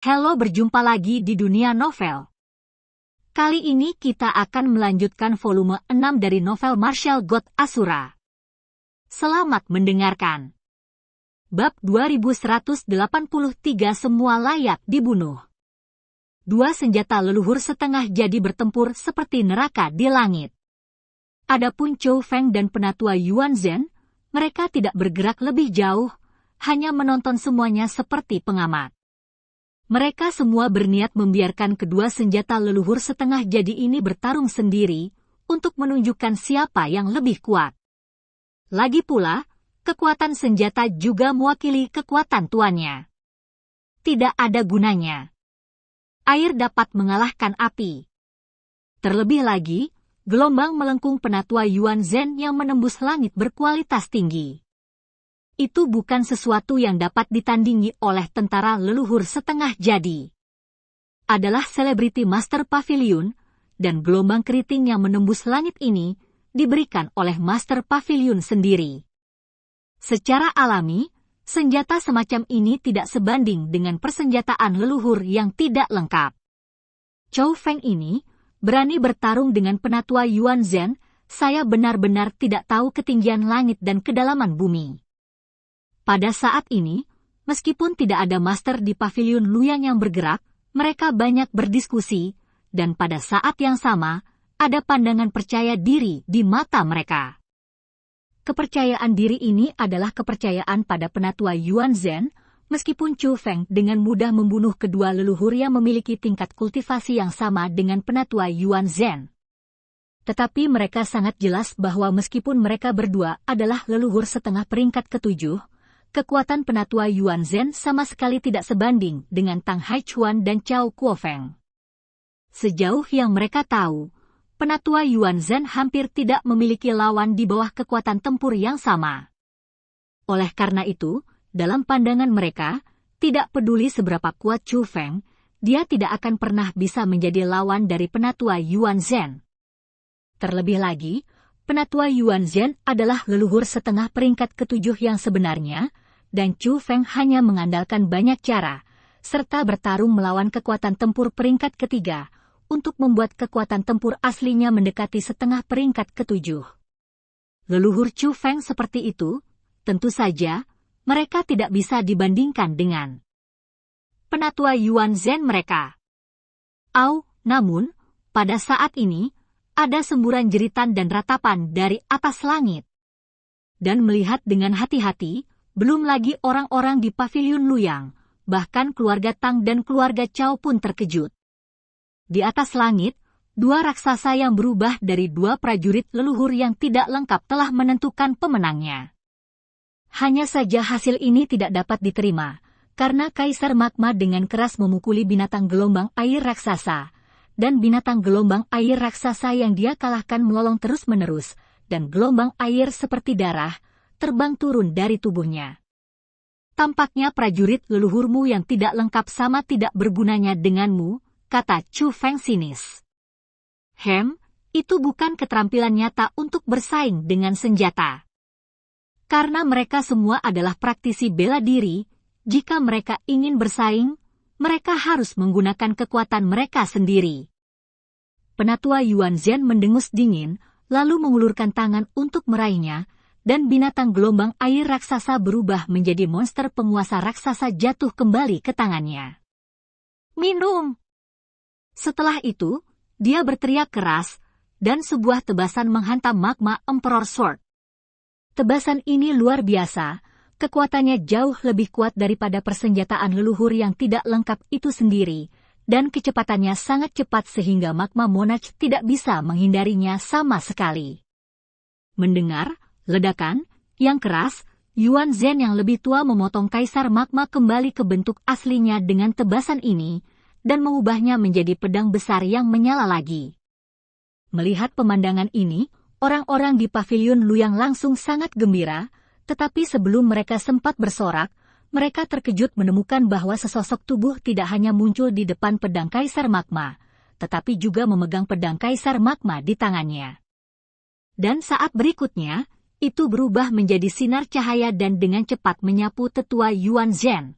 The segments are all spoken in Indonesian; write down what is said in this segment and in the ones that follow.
Halo, berjumpa lagi di dunia novel. Kali ini kita akan melanjutkan volume 6 dari novel Martial God Asura. Selamat mendengarkan. Bab 2183, semua layak dibunuh. Dua senjata leluhur setengah jadi bertempur seperti neraka di langit. Adapun Chou Feng dan penatua Yuan Zhen, mereka tidak bergerak lebih jauh, hanya menonton semuanya seperti pengamat. Mereka semua berniat membiarkan kedua senjata leluhur setengah jadi ini bertarung sendiri untuk menunjukkan siapa yang lebih kuat. Lagi pula, kekuatan senjata juga mewakili kekuatan tuannya. Tidak ada gunanya. Air dapat mengalahkan api. Terlebih lagi, gelombang melengkung penatua Yuan Zhen yang menembus langit berkualitas tinggi. Itu bukan sesuatu yang dapat ditandingi oleh tentara leluhur setengah jadi. Adalah selebriti Master Pavilion, dan gelombang keriting yang menembus langit ini diberikan oleh Master Pavilion sendiri. Secara alami, senjata semacam ini tidak sebanding dengan persenjataan leluhur yang tidak lengkap. Chou Feng ini berani bertarung dengan penatua Yuan Zhen. Saya benar-benar tidak tahu ketinggian langit dan kedalaman bumi. Pada saat ini, meskipun tidak ada master di pavilion Luoyang yang bergerak, mereka banyak berdiskusi, dan pada saat yang sama, ada pandangan percaya diri di mata mereka. Kepercayaan diri ini adalah kepercayaan pada penatua Yuan Zhen, meskipun Chou Feng dengan mudah membunuh kedua leluhur yang memiliki tingkat kultivasi yang sama dengan penatua Yuan Zhen. Tetapi mereka sangat jelas bahwa meskipun mereka berdua adalah leluhur setengah peringkat ketujuh, kekuatan penatua Yuan Zhen sama sekali tidak sebanding dengan Tang Haichuan dan Cao Kuofeng. Sejauh yang mereka tahu, penatua Yuan Zhen hampir tidak memiliki lawan di bawah kekuatan tempur yang sama. Oleh karena itu, dalam pandangan mereka, tidak peduli seberapa kuat Chou Feng, dia tidak akan pernah bisa menjadi lawan dari penatua Yuan Zhen. Terlebih lagi, penatua Yuan Zhen adalah leluhur setengah peringkat ketujuh yang sebenarnya, dan Chou Feng hanya mengandalkan banyak cara, serta bertarung melawan kekuatan tempur peringkat ketiga, untuk membuat kekuatan tempur aslinya mendekati setengah peringkat ketujuh. Leluhur Chou Feng seperti itu, tentu saja, mereka tidak bisa dibandingkan dengan penatua Yuan Zhen mereka. Namun, pada saat ini, ada semburan jeritan dan ratapan dari atas langit. Dan melihat dengan hati-hati, belum lagi orang-orang di pavilion Luoyang, bahkan keluarga Tang dan keluarga Cao pun terkejut. Di atas langit, dua raksasa yang berubah dari dua prajurit leluhur yang tidak lengkap telah menentukan pemenangnya. Hanya saja hasil ini tidak dapat diterima, karena Kaisar Magma dengan keras memukuli binatang gelombang air raksasa, dan binatang gelombang air raksasa yang dia kalahkan melolong terus-menerus, dan gelombang air seperti darah terbang turun dari tubuhnya. Tampaknya prajurit leluhurmu yang tidak lengkap sama tidak bergunanya denganmu, kata Chou Feng sinis. Itu bukan keterampilan nyata untuk bersaing dengan senjata. Karena mereka semua adalah praktisi bela diri, jika mereka ingin bersaing, mereka harus menggunakan kekuatan mereka sendiri. Penatua Yuan Zhen mendengus dingin, lalu mengulurkan tangan untuk meraihnya, dan binatang gelombang air raksasa berubah menjadi monster penguasa raksasa jatuh kembali ke tangannya. Minum! Setelah itu, dia berteriak keras, dan sebuah tebasan menghantam magma Emperor Sword. Tebasan ini luar biasa, kekuatannya jauh lebih kuat daripada persenjataan leluhur yang tidak lengkap itu sendiri, dan kecepatannya sangat cepat sehingga magma Monarch tidak bisa menghindarinya sama sekali. Mendengar ledakan yang keras, Yuan Zhen yang lebih tua memotong Kaisar Magma kembali ke bentuk aslinya dengan tebasan ini, dan mengubahnya menjadi pedang besar yang menyala lagi. Melihat pemandangan ini, orang-orang di pavilion Luoyang langsung sangat gembira, tetapi sebelum mereka sempat bersorak, mereka terkejut menemukan bahwa sesosok tubuh tidak hanya muncul di depan pedang Kaisar Magma, tetapi juga memegang pedang Kaisar Magma di tangannya. Dan saat berikutnya, itu berubah menjadi sinar cahaya dan dengan cepat menyapu tetua Yuan Zhen.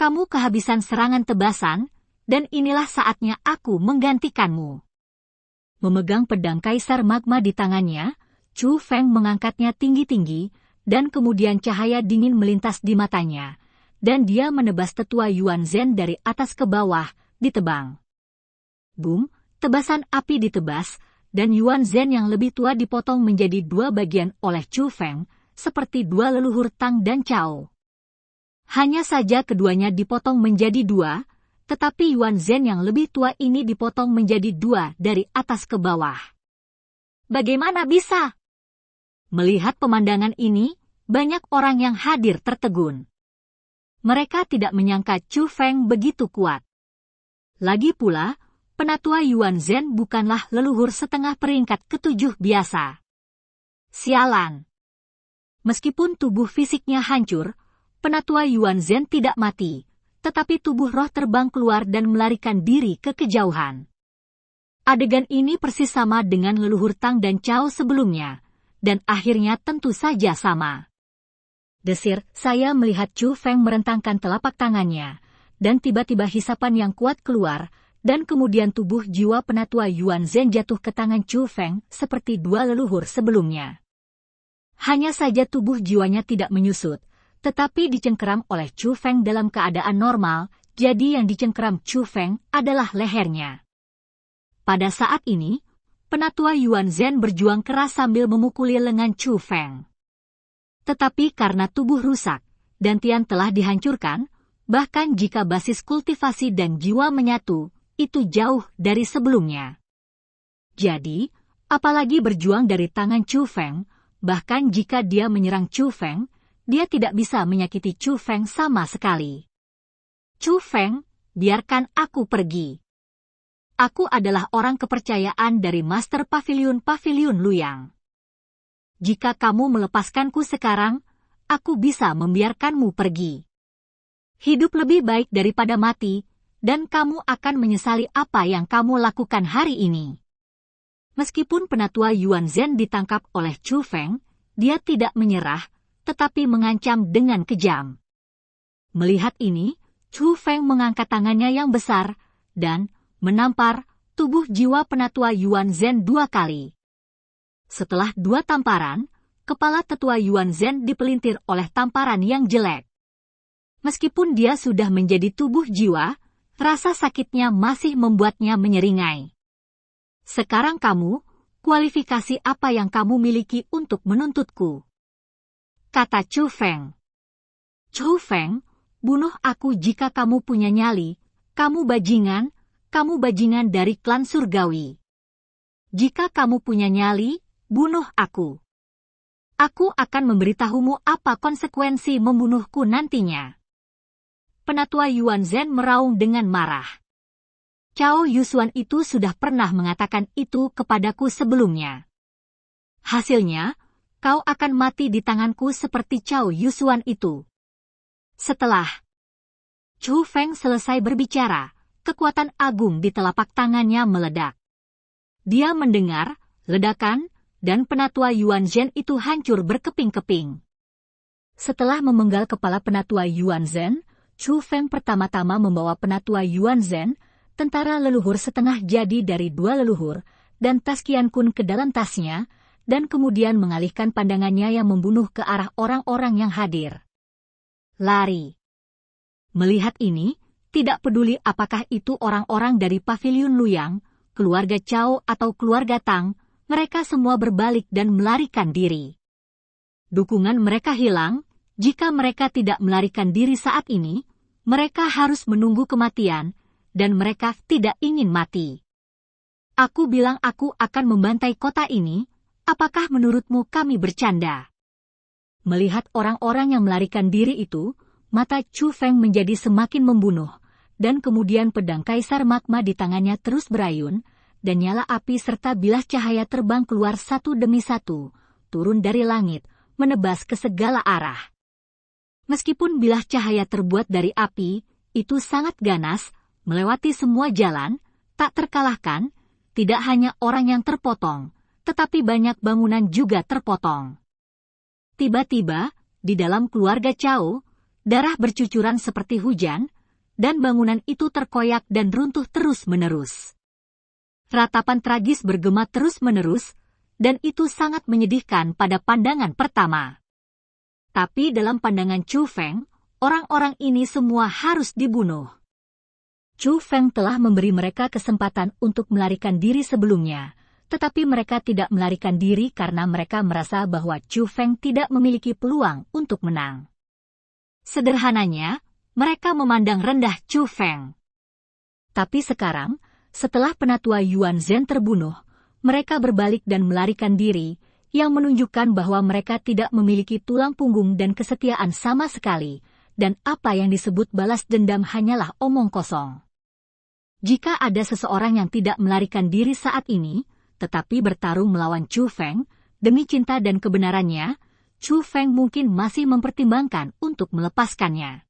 Kamu kehabisan serangan tebasan, dan inilah saatnya aku menggantikanmu. Memegang pedang Kaisar Magma di tangannya, Chu Feng mengangkatnya tinggi-tinggi, dan kemudian cahaya dingin melintas di matanya, dan dia menebas tetua Yuan Zhen dari atas ke bawah, ditebang. Boom, tebasan api ditebas, dan Yuan Zhen yang lebih tua dipotong menjadi dua bagian oleh Chu Feng, seperti dua leluhur Tang dan Cao. Hanya saja keduanya dipotong menjadi dua, tetapi Yuan Zhen yang lebih tua ini dipotong menjadi dua dari atas ke bawah. Bagaimana bisa? Melihat pemandangan ini, banyak orang yang hadir tertegun. Mereka tidak menyangka Chu Feng begitu kuat. Lagi pula, penatua Yuan Zhen bukanlah leluhur setengah peringkat ketujuh biasa. Sialan. Meskipun tubuh fisiknya hancur, penatua Yuan Zhen tidak mati, tetapi tubuh roh terbang keluar dan melarikan diri ke kejauhan. Adegan ini persis sama dengan leluhur Tang dan Cao sebelumnya, dan akhirnya tentu saja sama. Desir, saya melihat Chu Feng merentangkan telapak tangannya, dan tiba-tiba hisapan yang kuat keluar, dan kemudian tubuh jiwa penatua Yuan Zhen jatuh ke tangan Chu Feng seperti dua leluhur sebelumnya. Hanya saja tubuh jiwanya tidak menyusut, tetapi dicengkeram oleh Chu Feng dalam keadaan normal, jadi yang dicengkeram Chu Feng adalah lehernya. Pada saat ini, penatua Yuan Zhen berjuang keras sambil memukuli lengan Chu Feng. Tetapi karena tubuh rusak, dan Tian telah dihancurkan, bahkan jika basis kultivasi dan jiwa menyatu, itu jauh dari sebelumnya. Jadi, apalagi berjuang dari tangan Chu Feng, bahkan jika dia menyerang Chu Feng, dia tidak bisa menyakiti Chu Feng sama sekali. Chu Feng, biarkan aku pergi. Aku adalah orang kepercayaan dari Master Pavilion Luyang. Jika kamu melepaskanku sekarang, aku bisa membiarkanmu pergi. Hidup lebih baik daripada mati, dan kamu akan menyesali apa yang kamu lakukan hari ini. Meskipun penatua Yuan Zhen ditangkap oleh Chu Feng, dia tidak menyerah, tetapi mengancam dengan kejam. Melihat ini, Chu Feng mengangkat tangannya yang besar, dan menampar tubuh jiwa penatua Yuan Zhen 2 kali. Setelah 2 tamparan, kepala tetua Yuan Zhen dipelintir oleh tamparan yang jelek. Meskipun dia sudah menjadi tubuh jiwa, rasa sakitnya masih membuatnya menyeringai. Sekarang kamu, kualifikasi apa yang kamu miliki untuk menuntutku? Kata Chu Feng. Chu Feng, bunuh aku jika kamu punya nyali, kamu bajingan dari klan surgawi. Jika kamu punya nyali, bunuh aku. Aku akan memberitahumu apa konsekuensi membunuhku nantinya. Penatua Yuan Zhen meraung dengan marah. Cao Yusuan itu sudah pernah mengatakan itu kepadaku sebelumnya. Hasilnya, kau akan mati di tanganku seperti Cao Yusuan itu. Setelah Chu Feng selesai berbicara, kekuatan agung di telapak tangannya meledak. Dia mendengar ledakan, dan penatua Yuan Zhen itu hancur berkeping-keping. Setelah memenggal kepala penatua Yuan Zhen, Chu Feng pertama-tama membawa penatua Yuan Zhen, tentara leluhur setengah jadi dari 2 leluhur, dan tas Qian Kun ke dalam tasnya, dan kemudian mengalihkan pandangannya yang membunuh ke arah orang-orang yang hadir. Lari. Melihat ini, tidak peduli apakah itu orang-orang dari Pavilion Luyang, keluarga Cao atau keluarga Tang, mereka semua berbalik dan melarikan diri. Dukungan mereka hilang, jika mereka tidak melarikan diri saat ini, mereka harus menunggu kematian, dan mereka tidak ingin mati. Aku bilang aku akan membantai kota ini, apakah menurutmu kami bercanda? Melihat orang-orang yang melarikan diri itu, mata Chu Feng menjadi semakin membunuh, dan kemudian pedang Kaisar Magma di tangannya terus berayun, dan nyala api serta bilah cahaya terbang keluar satu demi satu, turun dari langit, menebas ke segala arah. Meskipun bilah cahaya terbuat dari api, itu sangat ganas, melewati semua jalan, tak terkalahkan, tidak hanya orang yang terpotong, tetapi banyak bangunan juga terpotong. Tiba-tiba, di dalam keluarga Cao, darah bercucuran seperti hujan, dan bangunan itu terkoyak dan runtuh terus-menerus. Ratapan tragis bergema terus-menerus, dan itu sangat menyedihkan pada pandangan pertama. Tapi dalam pandangan Chu Feng, orang-orang ini semua harus dibunuh. Chu Feng telah memberi mereka kesempatan untuk melarikan diri sebelumnya, tetapi mereka tidak melarikan diri karena mereka merasa bahwa Chu Feng tidak memiliki peluang untuk menang. Sederhananya, mereka memandang rendah Chu Feng. Tapi sekarang, setelah penatua Yuan Zhen terbunuh, mereka berbalik dan melarikan diri, yang menunjukkan bahwa mereka tidak memiliki tulang punggung dan kesetiaan sama sekali, dan apa yang disebut balas dendam hanyalah omong kosong. Jika ada seseorang yang tidak melarikan diri saat ini, tetapi bertarung melawan Chu Feng, demi cinta dan kebenarannya, Chu Feng mungkin masih mempertimbangkan untuk melepaskannya.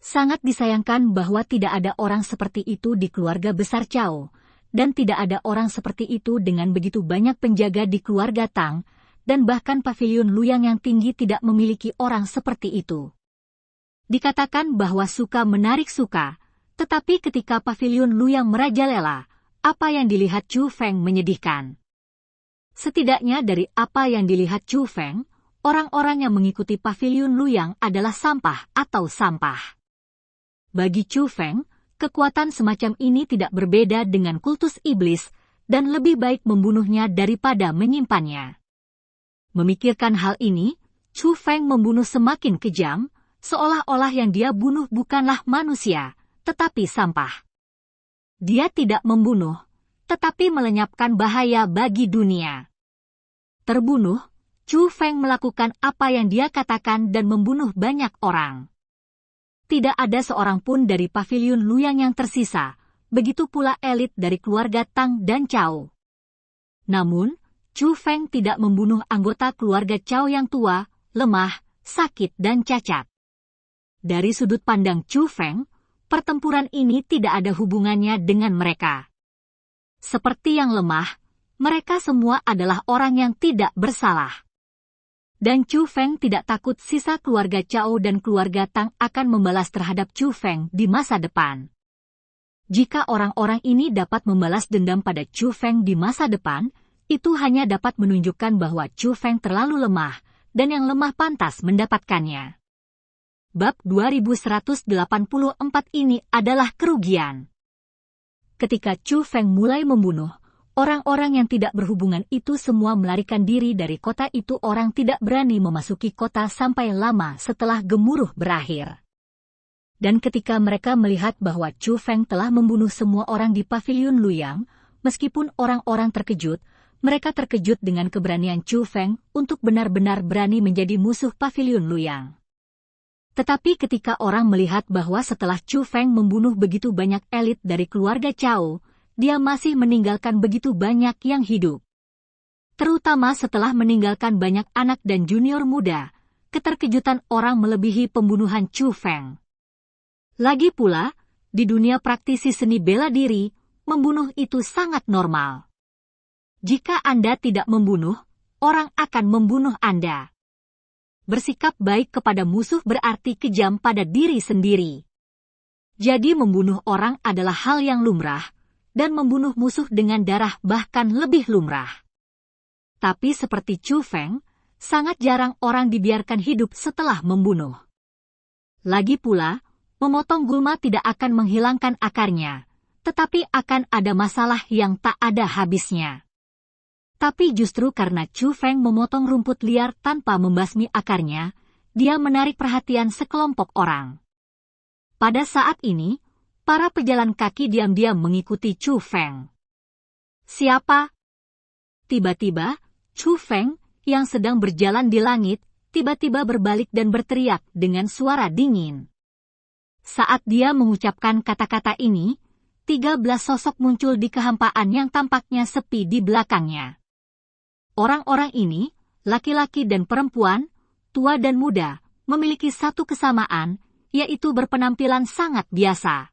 Sangat disayangkan bahwa tidak ada orang seperti itu di keluarga besar Cao, dan tidak ada orang seperti itu dengan begitu banyak penjaga di keluarga Tang, dan bahkan pavilion Luyang yang tinggi tidak memiliki orang seperti itu. Dikatakan bahwa suka menarik suka, tetapi ketika pavilion Luyang merajalela, apa yang dilihat Chu Feng menyedihkan. Setidaknya dari apa yang dilihat Chu Feng, orang-orang yang mengikuti pavilion Luyang adalah sampah atau sampah. Bagi Chu Feng, kekuatan semacam ini tidak berbeda dengan kultus iblis, dan lebih baik membunuhnya daripada menyimpannya. Memikirkan hal ini, Chu Feng membunuh semakin kejam, seolah-olah yang dia bunuh bukanlah manusia, tetapi sampah. Dia tidak membunuh, tetapi melenyapkan bahaya bagi dunia. Terbunuh, Chu Feng melakukan apa yang dia katakan dan membunuh banyak orang. Tidak ada seorang pun dari pavilion Luyang yang tersisa, begitu pula elit dari keluarga Tang dan Cao. Namun, Chu Feng tidak membunuh anggota keluarga Cao yang tua, lemah, sakit dan cacat. Dari sudut pandang Chu Feng, pertempuran ini tidak ada hubungannya dengan mereka. Seperti yang lemah, mereka semua adalah orang yang tidak bersalah. Dan Chu Feng tidak takut sisa keluarga Cao dan keluarga Tang akan membalas terhadap Chu Feng di masa depan. Jika orang-orang ini dapat membalas dendam pada Chu Feng di masa depan, itu hanya dapat menunjukkan bahwa Chu Feng terlalu lemah, dan yang lemah pantas mendapatkannya. Bab 2184 ini adalah kerugian. Ketika Chu Feng mulai membunuh, orang-orang yang tidak berhubungan itu semua melarikan diri dari kota itu. Orang tidak berani memasuki kota sampai lama setelah gemuruh berakhir. Dan ketika mereka melihat bahwa Chu Feng telah membunuh semua orang di pavilion Luyang, meskipun orang-orang terkejut, mereka terkejut dengan keberanian Chu Feng untuk benar-benar berani menjadi musuh pavilion Luyang. Tetapi ketika orang melihat bahwa setelah Chu Feng membunuh begitu banyak elit dari keluarga Cao, dia masih meninggalkan begitu banyak yang hidup. Terutama setelah meninggalkan banyak anak dan junior muda, keterkejutan orang melebihi pembunuhan Chu Feng. Lagi pula, di dunia praktisi seni bela diri, membunuh itu sangat normal. Jika Anda tidak membunuh, orang akan membunuh Anda. Bersikap baik kepada musuh berarti kejam pada diri sendiri. Jadi membunuh orang adalah hal yang lumrah, dan membunuh musuh dengan darah bahkan lebih lumrah. Tapi seperti Chu Feng, sangat jarang orang dibiarkan hidup setelah membunuh. Lagi pula, memotong gulma tidak akan menghilangkan akarnya, tetapi akan ada masalah yang tak ada habisnya. Tapi justru karena Chu Feng memotong rumput liar tanpa membasmi akarnya, dia menarik perhatian sekelompok orang. Pada saat ini, para pejalan kaki diam-diam mengikuti Chu Feng. Siapa? Tiba-tiba, Chu Feng, yang sedang berjalan di langit, tiba-tiba berbalik dan berteriak dengan suara dingin. Saat dia mengucapkan kata-kata ini, 13 sosok muncul di kehampaan yang tampaknya sepi di belakangnya. Orang-orang ini, laki-laki dan perempuan, tua dan muda, memiliki satu kesamaan, yaitu berpenampilan sangat biasa.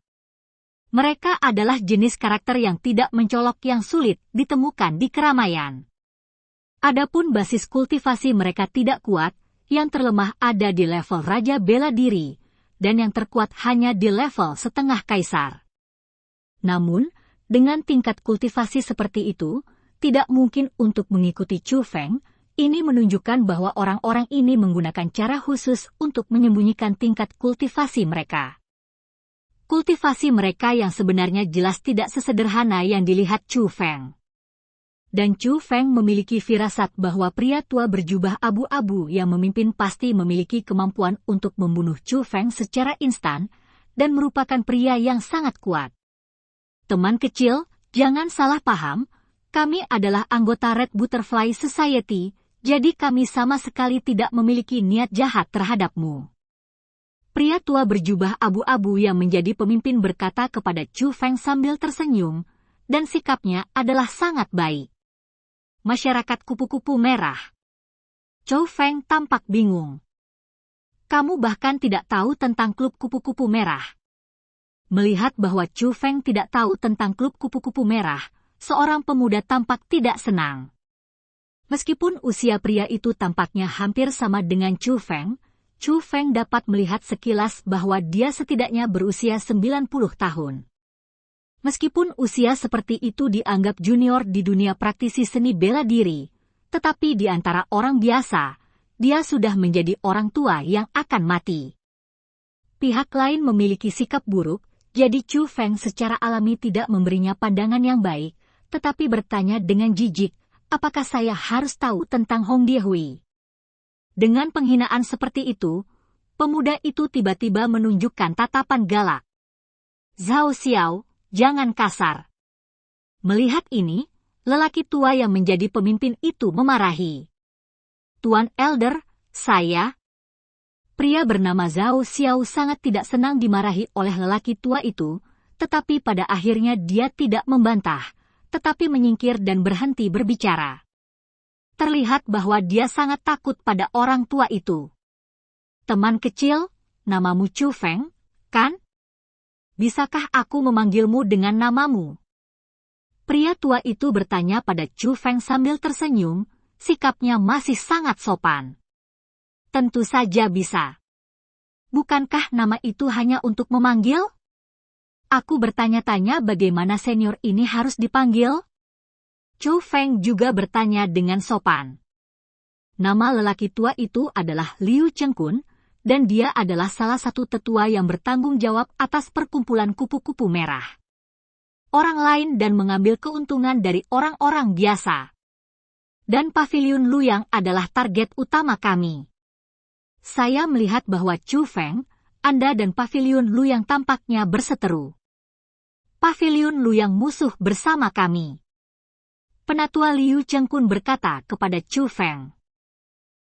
Mereka adalah jenis karakter yang tidak mencolok yang sulit ditemukan di keramaian. Adapun basis kultivasi mereka tidak kuat, yang terlemah ada di level Raja Bela Diri, dan yang terkuat hanya di level setengah kaisar. Namun, dengan tingkat kultivasi seperti itu, tidak mungkin untuk mengikuti Chu Feng. Ini menunjukkan bahwa orang-orang ini menggunakan cara khusus untuk menyembunyikan tingkat kultivasi mereka. Kultivasi mereka yang sebenarnya jelas tidak sesederhana yang dilihat Chu Feng. Dan Chu Feng memiliki firasat bahwa pria tua berjubah abu-abu yang memimpin pasti memiliki kemampuan untuk membunuh Chu Feng secara instan dan merupakan pria yang sangat kuat. Teman kecil, jangan salah paham, kami adalah anggota Red Butterfly Society, jadi kami sama sekali tidak memiliki niat jahat terhadapmu. Pria tua berjubah abu-abu yang menjadi pemimpin berkata kepada Chu Feng sambil tersenyum, dan sikapnya adalah sangat baik. Masyarakat kupu-kupu merah. Chu Feng tampak bingung. Kamu bahkan tidak tahu tentang klub kupu-kupu merah. Melihat bahwa Chu Feng tidak tahu tentang klub kupu-kupu merah, seorang pemuda tampak tidak senang. Meskipun usia pria itu tampaknya hampir sama dengan Chu Feng dapat melihat sekilas bahwa dia setidaknya berusia 90 tahun. Meskipun usia seperti itu dianggap junior di dunia praktisi seni bela diri, tetapi di antara orang biasa, dia sudah menjadi orang tua yang akan mati. Pihak lain memiliki sikap buruk, jadi Chu Feng secara alami tidak memberinya pandangan yang baik, tetapi bertanya dengan jijik, apakah saya harus tahu tentang Hong Diehui? Dengan penghinaan seperti itu, pemuda itu tiba-tiba menunjukkan tatapan galak. Zhao Xiao, jangan kasar. Melihat ini, lelaki tua yang menjadi pemimpin itu memarahi. Tuan Elder, saya... Pria bernama Zhao Xiao sangat tidak senang dimarahi oleh lelaki tua itu, tetapi pada akhirnya dia tidak membantah, tetapi menyingkir dan berhenti berbicara. Terlihat bahwa dia sangat takut pada orang tua itu. Teman kecil, namamu Chu Feng, kan? Bisakah aku memanggilmu dengan namamu? Pria tua itu bertanya pada Chu Feng sambil tersenyum, sikapnya masih sangat sopan. Tentu saja bisa. Bukankah nama itu hanya untuk memanggil? Aku bertanya-tanya bagaimana senior ini harus dipanggil? Chu Feng juga bertanya dengan sopan. Nama lelaki tua itu adalah Liu Chengkun, dan dia adalah salah satu tetua yang bertanggung jawab atas perkumpulan kupu-kupu merah. Orang lain dan mengambil keuntungan dari orang-orang biasa. Dan Paviliun Luyang adalah target utama kami. Saya melihat bahwa Chu Feng, Anda dan Paviliun Luyang tampaknya berseteru. Paviliun Luyang musuh bersama kami. Penatua Liu Chengkun berkata kepada Chu Feng.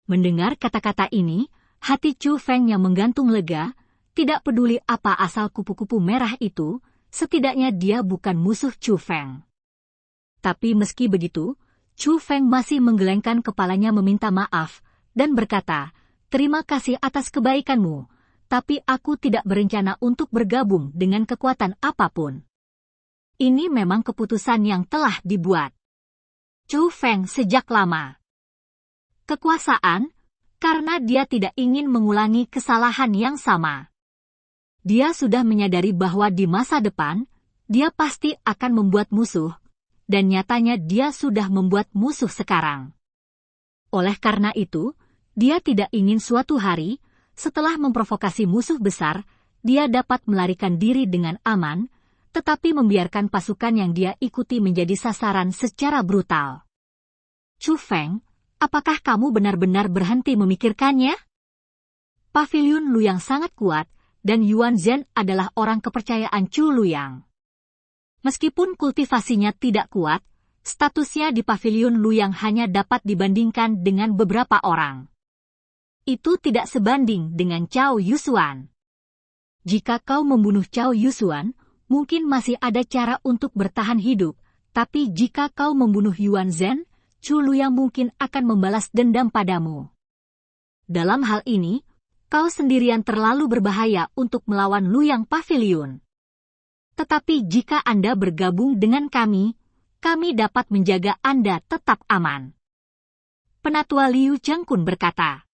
Mendengar kata-kata ini, hati Chu Feng yang menggantung lega, tidak peduli apa asal kupu-kupu merah itu, setidaknya dia bukan musuh Chu Feng. Tapi meski begitu, Chu Feng masih menggelengkan kepalanya meminta maaf, dan berkata, terima kasih atas kebaikanmu, tapi aku tidak berencana untuk bergabung dengan kekuatan apapun. Ini memang keputusan yang telah dibuat Chu Feng sejak lama. Kekuasaan, karena dia tidak ingin mengulangi kesalahan yang sama. Dia sudah menyadari bahwa di masa depan, dia pasti akan membuat musuh, dan nyatanya dia sudah membuat musuh sekarang. Oleh karena itu, dia tidak ingin suatu hari, setelah memprovokasi musuh besar, dia dapat melarikan diri dengan aman, tetapi membiarkan pasukan yang dia ikuti menjadi sasaran secara brutal. Chu Feng, apakah kamu benar-benar berhenti memikirkannya? Paviliun Luyang sangat kuat, dan Yuan Zhen adalah orang kepercayaan Chu Luyang. Meskipun kultivasinya tidak kuat, statusnya di Paviliun Luyang hanya dapat dibandingkan dengan beberapa orang. Itu tidak sebanding dengan Cao Yusuan. Jika kau membunuh Cao Yusuan, mungkin masih ada cara untuk bertahan hidup, tapi jika kau membunuh Yuan Zhen, Chu Luyang mungkin akan membalas dendam padamu. Dalam hal ini, kau sendirian terlalu berbahaya untuk melawan Luyang Paviliun. Tetapi jika Anda bergabung dengan kami dapat menjaga Anda tetap aman. Penatua Liu Chengkun berkata.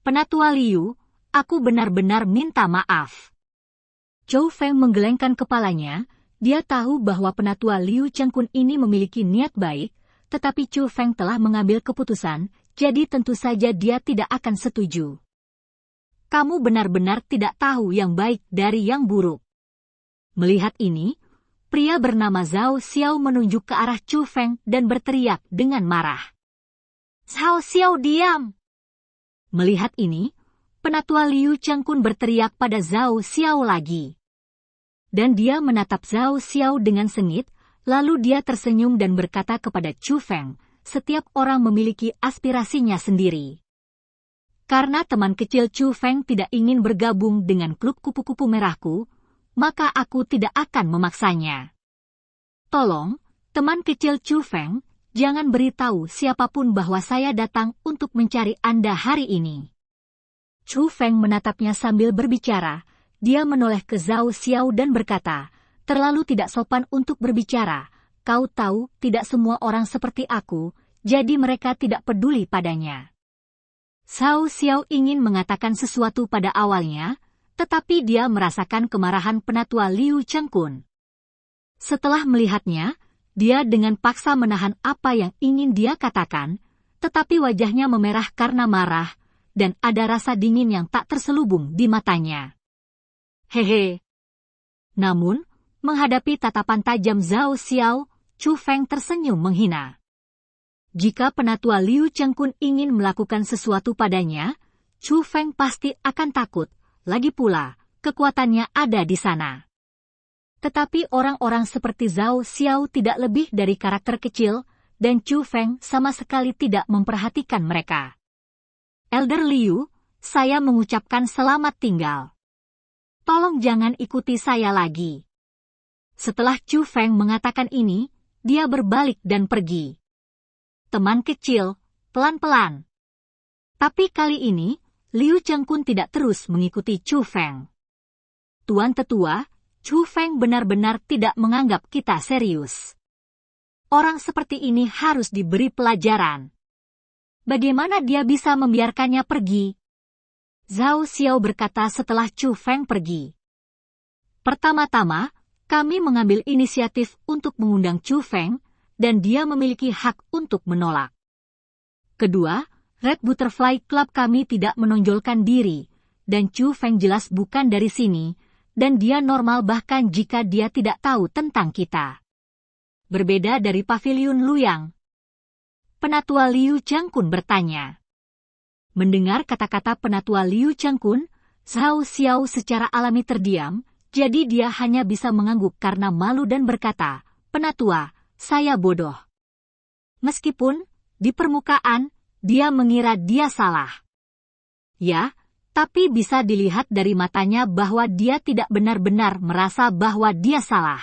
Penatua Liu, aku benar-benar minta maaf. Zhou Feng menggelengkan kepalanya, dia tahu bahwa Penatua Liu Chengkun ini memiliki niat baik, tetapi Zhou Feng telah mengambil keputusan, jadi tentu saja dia tidak akan setuju. Kamu benar-benar tidak tahu yang baik dari yang buruk. Melihat ini, pria bernama Zhao Xiao menunjuk ke arah Zhou Feng dan berteriak dengan marah. Zhao Xiao, diam! Melihat ini, Penatua Liu Chengkun berteriak pada Zhao Xiao lagi. Dan dia menatap Zhao Xiao dengan sengit, lalu dia tersenyum dan berkata kepada Zhou Feng, setiap orang memiliki aspirasinya sendiri. Karena teman kecil Zhou Feng tidak ingin bergabung dengan klub kupu-kupu merahku, maka aku tidak akan memaksanya. Tolong, teman kecil Zhou Feng, jangan beritahu siapapun bahwa saya datang untuk mencari Anda hari ini. Zhou Feng menatapnya sambil berbicara, dia menoleh ke Zhao Xiao dan berkata, terlalu tidak sopan untuk berbicara, kau tahu tidak semua orang seperti aku, jadi mereka tidak peduli padanya. Zhao Xiao ingin mengatakan sesuatu pada awalnya, tetapi dia merasakan kemarahan Penatua Liu Chengkun. Setelah melihatnya, dia dengan paksa menahan apa yang ingin dia katakan, tetapi wajahnya memerah karena marah, dan ada rasa dingin yang tak terselubung di matanya. Hehe. Namun, menghadapi tatapan tajam Zhao Xiao, Zhou Feng tersenyum menghina. Jika Penatua Liu Chengkun ingin melakukan sesuatu padanya, Zhou Feng pasti akan takut, lagi pula, kekuatannya ada di sana. Tetapi orang-orang seperti Zhao Xiao tidak lebih dari karakter kecil, dan Zhou Feng sama sekali tidak memperhatikan mereka. Elder Liu, saya mengucapkan selamat tinggal. Tolong jangan ikuti saya lagi. Setelah Zhou Feng mengatakan ini, dia berbalik dan pergi. Teman kecil, pelan-pelan. Tapi kali ini, Liu Chengkun tidak terus mengikuti Zhou Feng. Tuan Tetua, Zhou Feng benar-benar tidak menganggap kita serius. Orang seperti ini harus diberi pelajaran. Bagaimana dia bisa membiarkannya pergi? Zhao Xiao berkata setelah Zhou Feng pergi. Pertama-tama, kami mengambil inisiatif untuk mengundang Zhou Feng, dan dia memiliki hak untuk menolak. Kedua, Red Butterfly Club kami tidak menonjolkan diri, dan Zhou Feng jelas bukan dari sini, dan dia normal bahkan jika dia tidak tahu tentang kita. Berbeda dari Paviliun Luyang. Penatua Liu Chengkun bertanya. Mendengar kata-kata Penatua Liu Chengkun, Zhao Xiao secara alami terdiam, jadi dia hanya bisa mengangguk karena malu dan berkata, Penatua, saya bodoh. Meskipun, di permukaan, dia mengira dia salah. Ya, tapi bisa dilihat dari matanya bahwa dia tidak benar-benar merasa bahwa dia salah.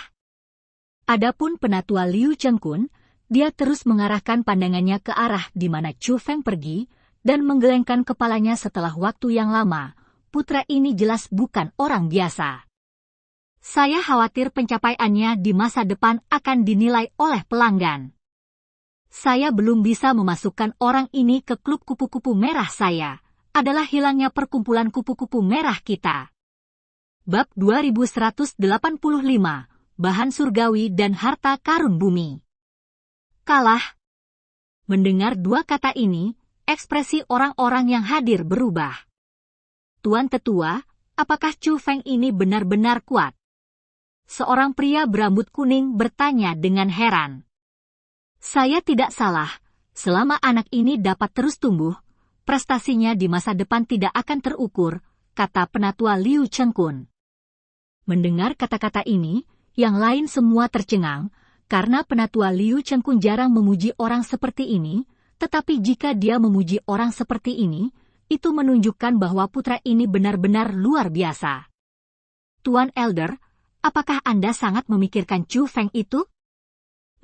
Adapun Penatua Liu Chengkun, dia terus mengarahkan pandangannya ke arah di mana Zhou Feng pergi, dan menggelengkan kepalanya setelah waktu yang lama. Putra ini jelas bukan orang biasa. Saya khawatir pencapaiannya di masa depan akan dinilai oleh pelanggan. Saya belum bisa memasukkan orang ini ke klub kupu-kupu merah saya. Adalah hilangnya perkumpulan kupu-kupu merah kita. Bab 2185, Bahan Surgawi dan Harta Karun Bumi. Kalah. Mendengar dua kata ini, ekspresi orang-orang yang hadir berubah. Tuan Tetua, apakah Zhou Feng ini benar-benar kuat? Seorang pria berambut kuning bertanya dengan heran. Saya tidak salah, selama anak ini dapat terus tumbuh, prestasinya di masa depan tidak akan terukur, kata Penatua Liu Chengkun. Mendengar kata-kata ini, yang lain semua tercengang, karena Penatua Liu Chengkun jarang memuji orang seperti ini, tetapi jika dia memuji orang seperti ini, itu menunjukkan bahwa putra ini benar-benar luar biasa. Tuan Elder, apakah Anda sangat memikirkan Zhou Feng itu?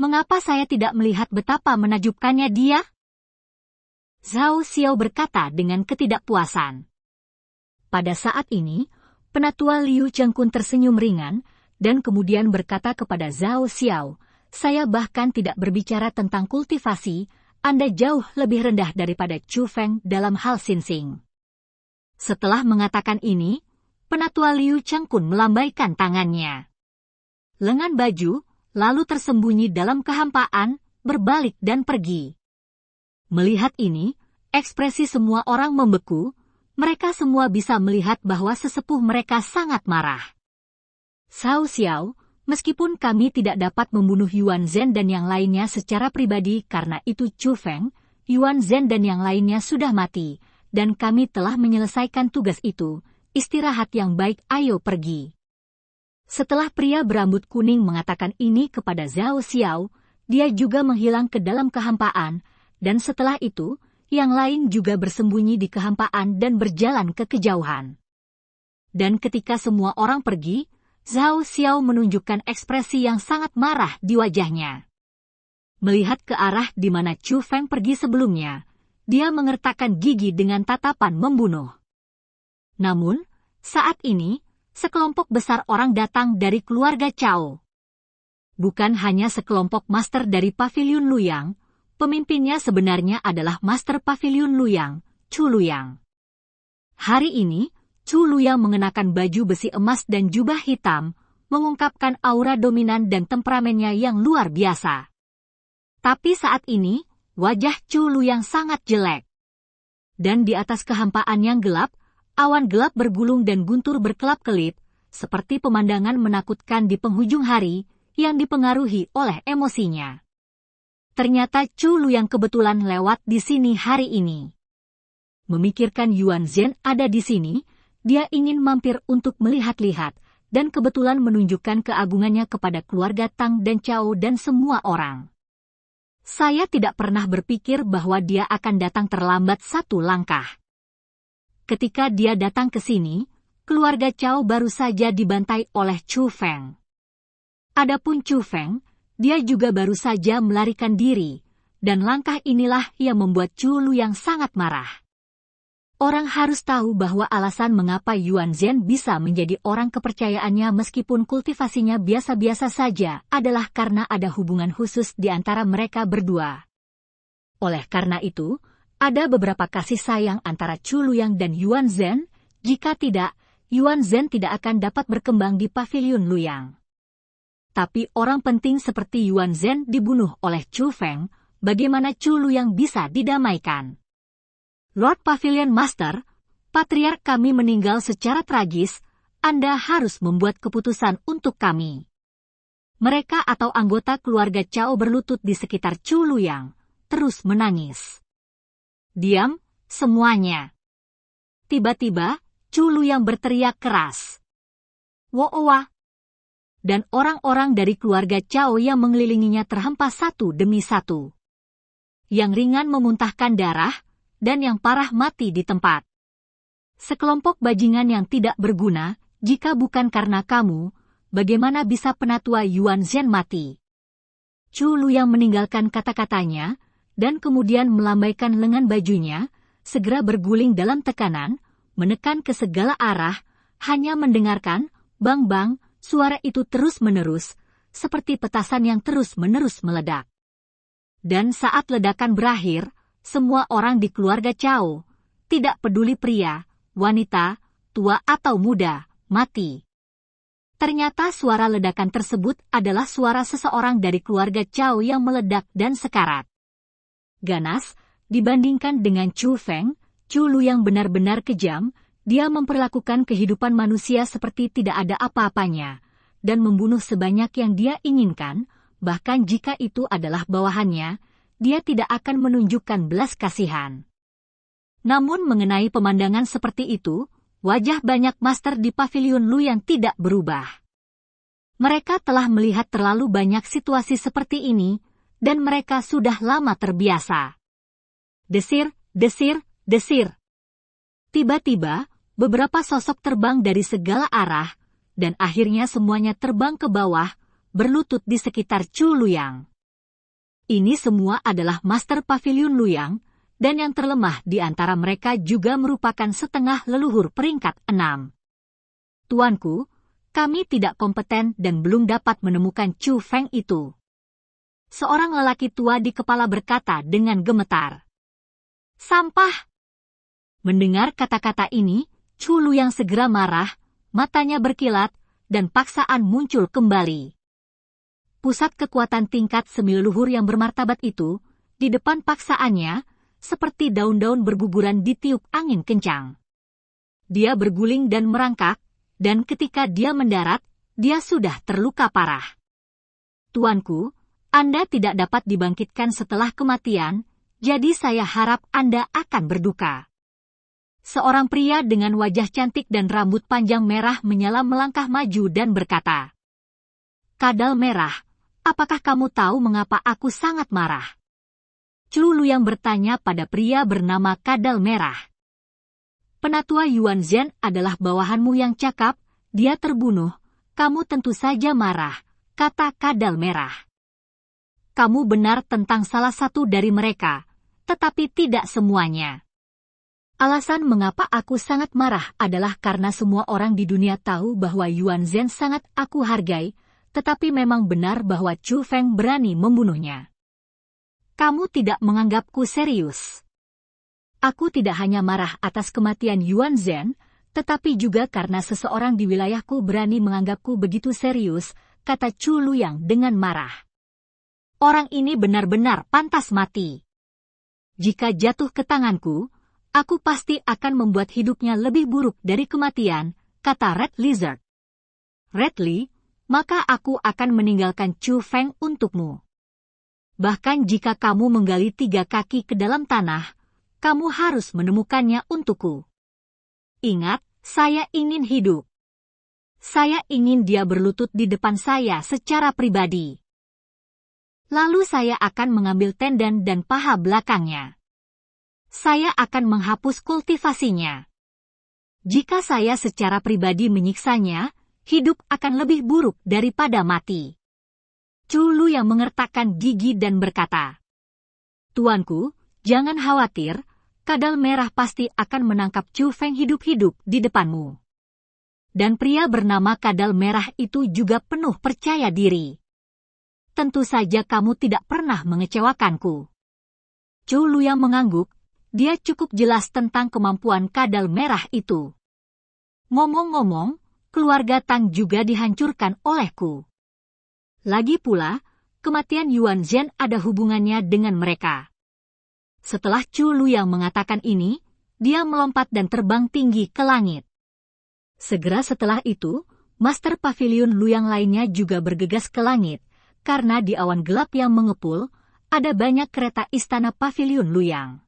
Mengapa saya tidak melihat betapa menakjubkannya dia? Zhao Xiao berkata dengan ketidakpuasan. Pada saat ini, Penatua Liu Chengkun tersenyum ringan, dan kemudian berkata kepada Zhao Xiao, saya bahkan tidak berbicara tentang kultivasi, Anda jauh lebih rendah daripada Zhou Feng dalam hal sinsing. Setelah mengatakan ini, Penatua Liu Changkun melambaikan tangannya. Lengan baju lalu tersembunyi dalam kehampaan, berbalik dan pergi. Melihat ini, ekspresi semua orang membeku. Mereka semua bisa melihat bahwa sesepuh mereka sangat marah. Cao Xiao, meskipun kami tidak dapat membunuh Yuan Zhen dan yang lainnya secara pribadi karena itu Chu Feng, Yuan Zhen dan yang lainnya sudah mati, dan kami telah menyelesaikan tugas itu. Istirahat yang baik, ayo pergi. Setelah pria berambut kuning mengatakan ini kepada Cao Xiao, dia juga menghilang ke dalam kehampaan, dan setelah itu, yang lain juga bersembunyi di kehampaan dan berjalan ke kejauhan. Dan ketika semua orang pergi, Cao Xiao menunjukkan ekspresi yang sangat marah di wajahnya. Melihat ke arah di mana Chu Feng pergi sebelumnya, dia mengertakkan gigi dengan tatapan membunuh. Namun, saat ini, sekelompok besar orang datang dari keluarga Cao. Bukan hanya sekelompok master dari Paviliun Luyang, pemimpinnya sebenarnya adalah Master Paviliun Luyang, Chu Luyang. Hari ini, Chu Luyang mengenakan baju besi emas dan jubah hitam, mengungkapkan aura dominan dan temperamennya yang luar biasa. Tapi saat ini, wajah Chu Luyang sangat jelek. Dan di atas kehampaan yang gelap, awan gelap bergulung dan guntur berkelap-kelip, seperti pemandangan menakutkan di penghujung hari, yang dipengaruhi oleh emosinya. Ternyata Chu Luyang kebetulan lewat di sini hari ini. Memikirkan Yuan Zhen ada di sini, dia ingin mampir untuk melihat-lihat, dan kebetulan menunjukkan keagungannya kepada keluarga Tang dan Cao dan semua orang. Saya tidak pernah berpikir bahwa dia akan datang terlambat satu langkah. Ketika dia datang ke sini, keluarga Cao baru saja dibantai oleh Chu Feng. Adapun Chu Feng, dia juga baru saja melarikan diri, dan langkah inilah yang membuat Chu Luyang sangat marah. Orang harus tahu bahwa alasan mengapa Yuan Zhen bisa menjadi orang kepercayaannya meskipun kultivasinya biasa-biasa saja adalah karena ada hubungan khusus di antara mereka berdua. Oleh karena itu, ada beberapa kasih sayang antara Chu Luyang dan Yuan Zhen, jika tidak, Yuan Zhen tidak akan dapat berkembang di Paviliun Luyang. Tapi orang penting seperti Yuan Zhen dibunuh oleh Chu Feng, bagaimana Chu Luyang bisa didamaikan? Lord Pavilion Master, patriark kami meninggal secara tragis, Anda harus membuat keputusan untuk kami. Mereka atau anggota keluarga Cao berlutut di sekitar Chu Luyang, terus menangis. Diam, semuanya. Tiba-tiba, Chu Luyang berteriak keras. Wo-owa! Dan orang-orang dari keluarga Cao yang mengelilinginya terhempas satu demi satu. Yang ringan memuntahkan darah, dan yang parah mati di tempat. Sekelompok bajingan yang tidak berguna, jika bukan karena kamu, bagaimana bisa penatua Yuan Zhen mati? Chu Luyang meninggalkan kata-katanya, dan kemudian melambaikan lengan bajunya, segera berguling dalam tekanan, menekan ke segala arah, hanya mendengarkan, bang-bang, suara itu terus-menerus, seperti petasan yang terus-menerus meledak. Dan saat ledakan berakhir, semua orang di keluarga Cao, tidak peduli pria, wanita, tua atau muda, mati. Ternyata suara ledakan tersebut adalah suara seseorang dari keluarga Cao yang meledak dan sekarat. Ganas, dibandingkan dengan Chu Feng, Chu Luyang benar-benar kejam. Dia memperlakukan kehidupan manusia seperti tidak ada apa-apanya, dan membunuh sebanyak yang dia inginkan, bahkan jika itu adalah bawahannya, dia tidak akan menunjukkan belas kasihan. Namun mengenai pemandangan seperti itu, wajah banyak master di Paviliun Luyang tidak berubah. Mereka telah melihat terlalu banyak situasi seperti ini, dan mereka sudah lama terbiasa. Desir, desir, desir. Tiba-tiba, beberapa sosok terbang dari segala arah, dan akhirnya semuanya terbang ke bawah, berlutut di sekitar Chu Luyang. Ini semua adalah Master Paviliun Luyang, dan yang terlemah di antara mereka juga merupakan setengah leluhur peringkat 6. Tuanku, kami tidak kompeten dan belum dapat menemukan Chu Feng itu. Seorang lelaki tua di kepala berkata dengan gemetar. Sampah! Mendengar kata-kata ini, Chu Luyang segera marah, matanya berkilat, dan paksaan muncul kembali. Pusat kekuatan tingkat semi-leluhur yang bermartabat itu, di depan paksaannya, seperti daun-daun berguguran ditiup angin kencang. Dia berguling dan merangkak, dan ketika dia mendarat, dia sudah terluka parah. Tuanku, Anda tidak dapat dibangkitkan setelah kematian, jadi saya harap Anda akan berduka. Seorang pria dengan wajah cantik dan rambut panjang merah menyala melangkah maju dan berkata, "Kadal merah, apakah kamu tahu mengapa aku sangat marah?" Chu Luyang bertanya pada pria bernama Kadal Merah. "Penatua Yuan Zhen adalah bawahanmu yang cakap, dia terbunuh, kamu tentu saja marah," kata Kadal Merah. "Kamu benar tentang salah satu dari mereka, tetapi tidak semuanya. Alasan mengapa aku sangat marah adalah karena semua orang di dunia tahu bahwa Yuan Zhen sangat aku hargai, tetapi memang benar bahwa Chu Feng berani membunuhnya. Kamu tidak menganggapku serius. Aku tidak hanya marah atas kematian Yuan Zhen, tetapi juga karena seseorang di wilayahku berani menganggapku begitu serius," kata Chu Luyang dengan marah. "Orang ini benar-benar pantas mati. Jika jatuh ke tanganku, aku pasti akan membuat hidupnya lebih buruk dari kematian," kata Red Lizard. "Redly, maka aku akan meninggalkan Chu Feng untukmu. Bahkan jika kamu menggali 3 kaki ke dalam tanah, kamu harus menemukannya untukku. Ingat, saya ingin hidup. Saya ingin dia berlutut di depan saya secara pribadi. Lalu saya akan mengambil tendon dan paha belakangnya. Saya akan menghapus kultivasinya. Jika saya secara pribadi menyiksanya, hidup akan lebih buruk daripada mati." Chu Luyang mengertakkan gigi dan berkata, "Tuanku, jangan khawatir, Kadal Merah pasti akan menangkap Chu Feng hidup-hidup di depanmu." Dan pria bernama Kadal Merah itu juga penuh percaya diri. "Tentu saja kamu tidak pernah mengecewakanku." Chu Luyang mengangguk, dia cukup jelas tentang kemampuan Kadal Merah itu. "Ngomong-ngomong, keluarga Tang juga dihancurkan olehku. Lagi pula, kematian Yuan Zhen ada hubungannya dengan mereka." Setelah Chu Luyang mengatakan ini, dia melompat dan terbang tinggi ke langit. Segera setelah itu, Master Pavilion Luyang lainnya juga bergegas ke langit, karena di awan gelap yang mengepul, ada banyak kereta istana Pavilion Luyang.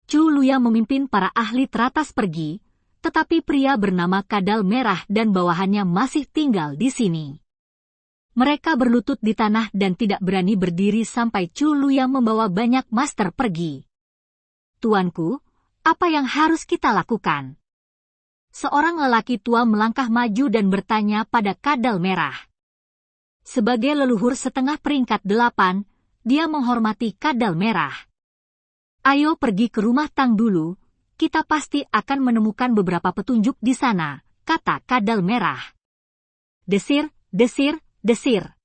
Chu Luyang memimpin para ahli teratas pergi, tetapi pria bernama Kadal Merah dan bawahannya masih tinggal di sini. Mereka berlutut di tanah dan tidak berani berdiri sampai Chu Luyang membawa banyak master pergi. "Tuanku, apa yang harus kita lakukan?" Seorang lelaki tua melangkah maju dan bertanya pada Kadal Merah. Sebagai leluhur setengah peringkat 8, dia menghormati Kadal Merah. "Ayo pergi ke rumah Tang dulu, kita pasti akan menemukan beberapa petunjuk di sana," kata Kadal Merah. Desir, desir, desir.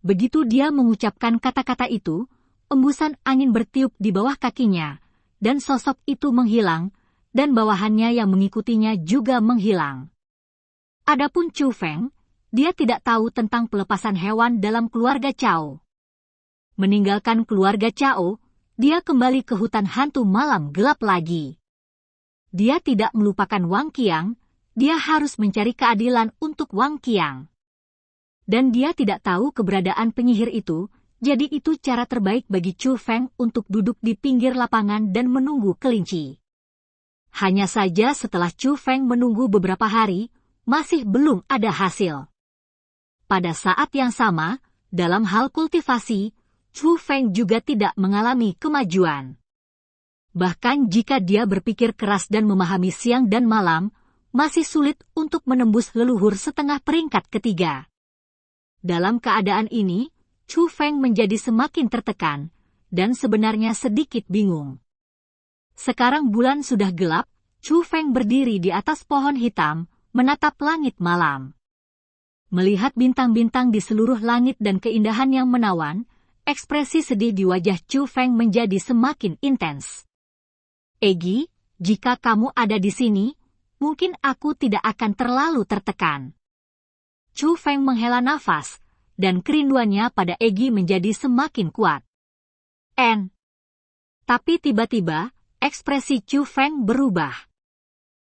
Begitu dia mengucapkan kata-kata itu, embusan angin bertiup di bawah kakinya, dan sosok itu menghilang, dan bawahannya yang mengikutinya juga menghilang. Adapun Chu Feng, dia tidak tahu tentang pelepasan hewan dalam keluarga Cao. Meninggalkan keluarga Cao, dia kembali ke hutan hantu malam gelap lagi. Dia tidak melupakan Wang Qiang, dia harus mencari keadilan untuk Wang Qiang. Dan dia tidak tahu keberadaan penyihir itu, jadi itu cara terbaik bagi Chu Feng untuk duduk di pinggir lapangan dan menunggu kelinci. Hanya saja setelah Chu Feng menunggu beberapa hari, masih belum ada hasil. Pada saat yang sama, dalam hal kultivasi, Chu Feng juga tidak mengalami kemajuan. Bahkan jika dia berpikir keras dan memahami siang dan malam, masih sulit untuk menembus leluhur setengah peringkat ketiga. Dalam keadaan ini, Chu Feng menjadi semakin tertekan, dan sebenarnya sedikit bingung. Sekarang bulan sudah gelap, Chu Feng berdiri di atas pohon hitam, menatap langit malam. Melihat bintang-bintang di seluruh langit dan keindahan yang menawan, ekspresi sedih di wajah Chu Feng menjadi semakin intens. "Egi, Jika kamu ada di sini, mungkin aku tidak akan terlalu tertekan. Chu Feng menghela nafas, dan kerinduannya pada Egi menjadi semakin kuat. Tapi tiba-tiba, ekspresi Chu Feng berubah.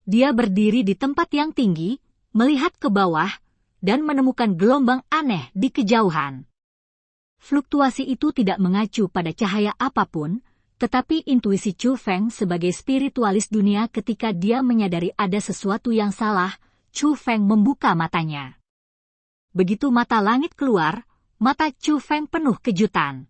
Dia berdiri di tempat yang tinggi, melihat ke bawah, dan menemukan gelombang aneh di kejauhan. Fluktuasi itu tidak mengacu pada cahaya apapun, tetapi intuisi Chu Feng sebagai spiritualis dunia ketika dia menyadari ada sesuatu yang salah, Chu Feng membuka matanya. Begitu mata langit keluar, mata Chu Feng penuh kejutan.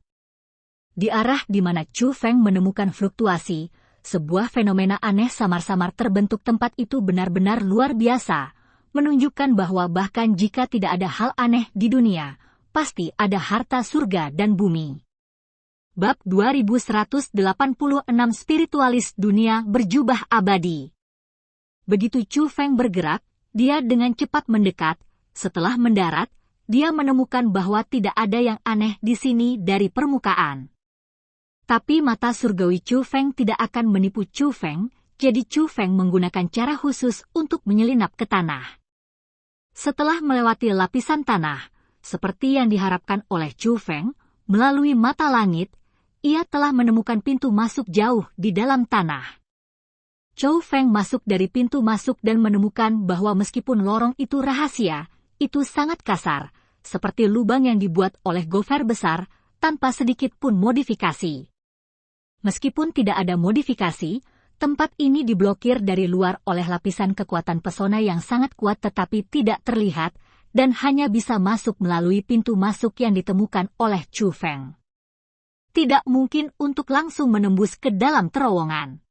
Di arah di mana Chu Feng menemukan fluktuasi, sebuah fenomena aneh samar-samar terbentuk. Tempat itu benar-benar luar biasa, menunjukkan bahwa bahkan jika tidak ada hal aneh di dunia, pasti ada harta surga dan bumi. Bab 2186 Spiritualis Dunia Berjubah Abadi. Begitu Chu Feng bergerak, dia dengan cepat mendekat. Setelah mendarat, dia menemukan bahwa tidak ada yang aneh di sini dari permukaan. Tapi mata surgawi Chu Feng tidak akan menipu Chu Feng, jadi Chu Feng menggunakan cara khusus untuk menyelinap ke tanah. Setelah melewati lapisan tanah, seperti yang diharapkan oleh Chu Feng, melalui mata langit, ia telah menemukan pintu masuk jauh di dalam tanah. Chu Feng masuk dari pintu masuk dan menemukan bahwa meskipun lorong itu rahasia, itu sangat kasar, seperti lubang yang dibuat oleh gopher besar, tanpa sedikit pun modifikasi. Meskipun tidak ada modifikasi, tempat ini diblokir dari luar oleh lapisan kekuatan pesona yang sangat kuat tetapi tidak terlihat, dan hanya bisa masuk melalui pintu masuk yang ditemukan oleh Chu Feng. Tidak mungkin untuk langsung menembus ke dalam terowongan.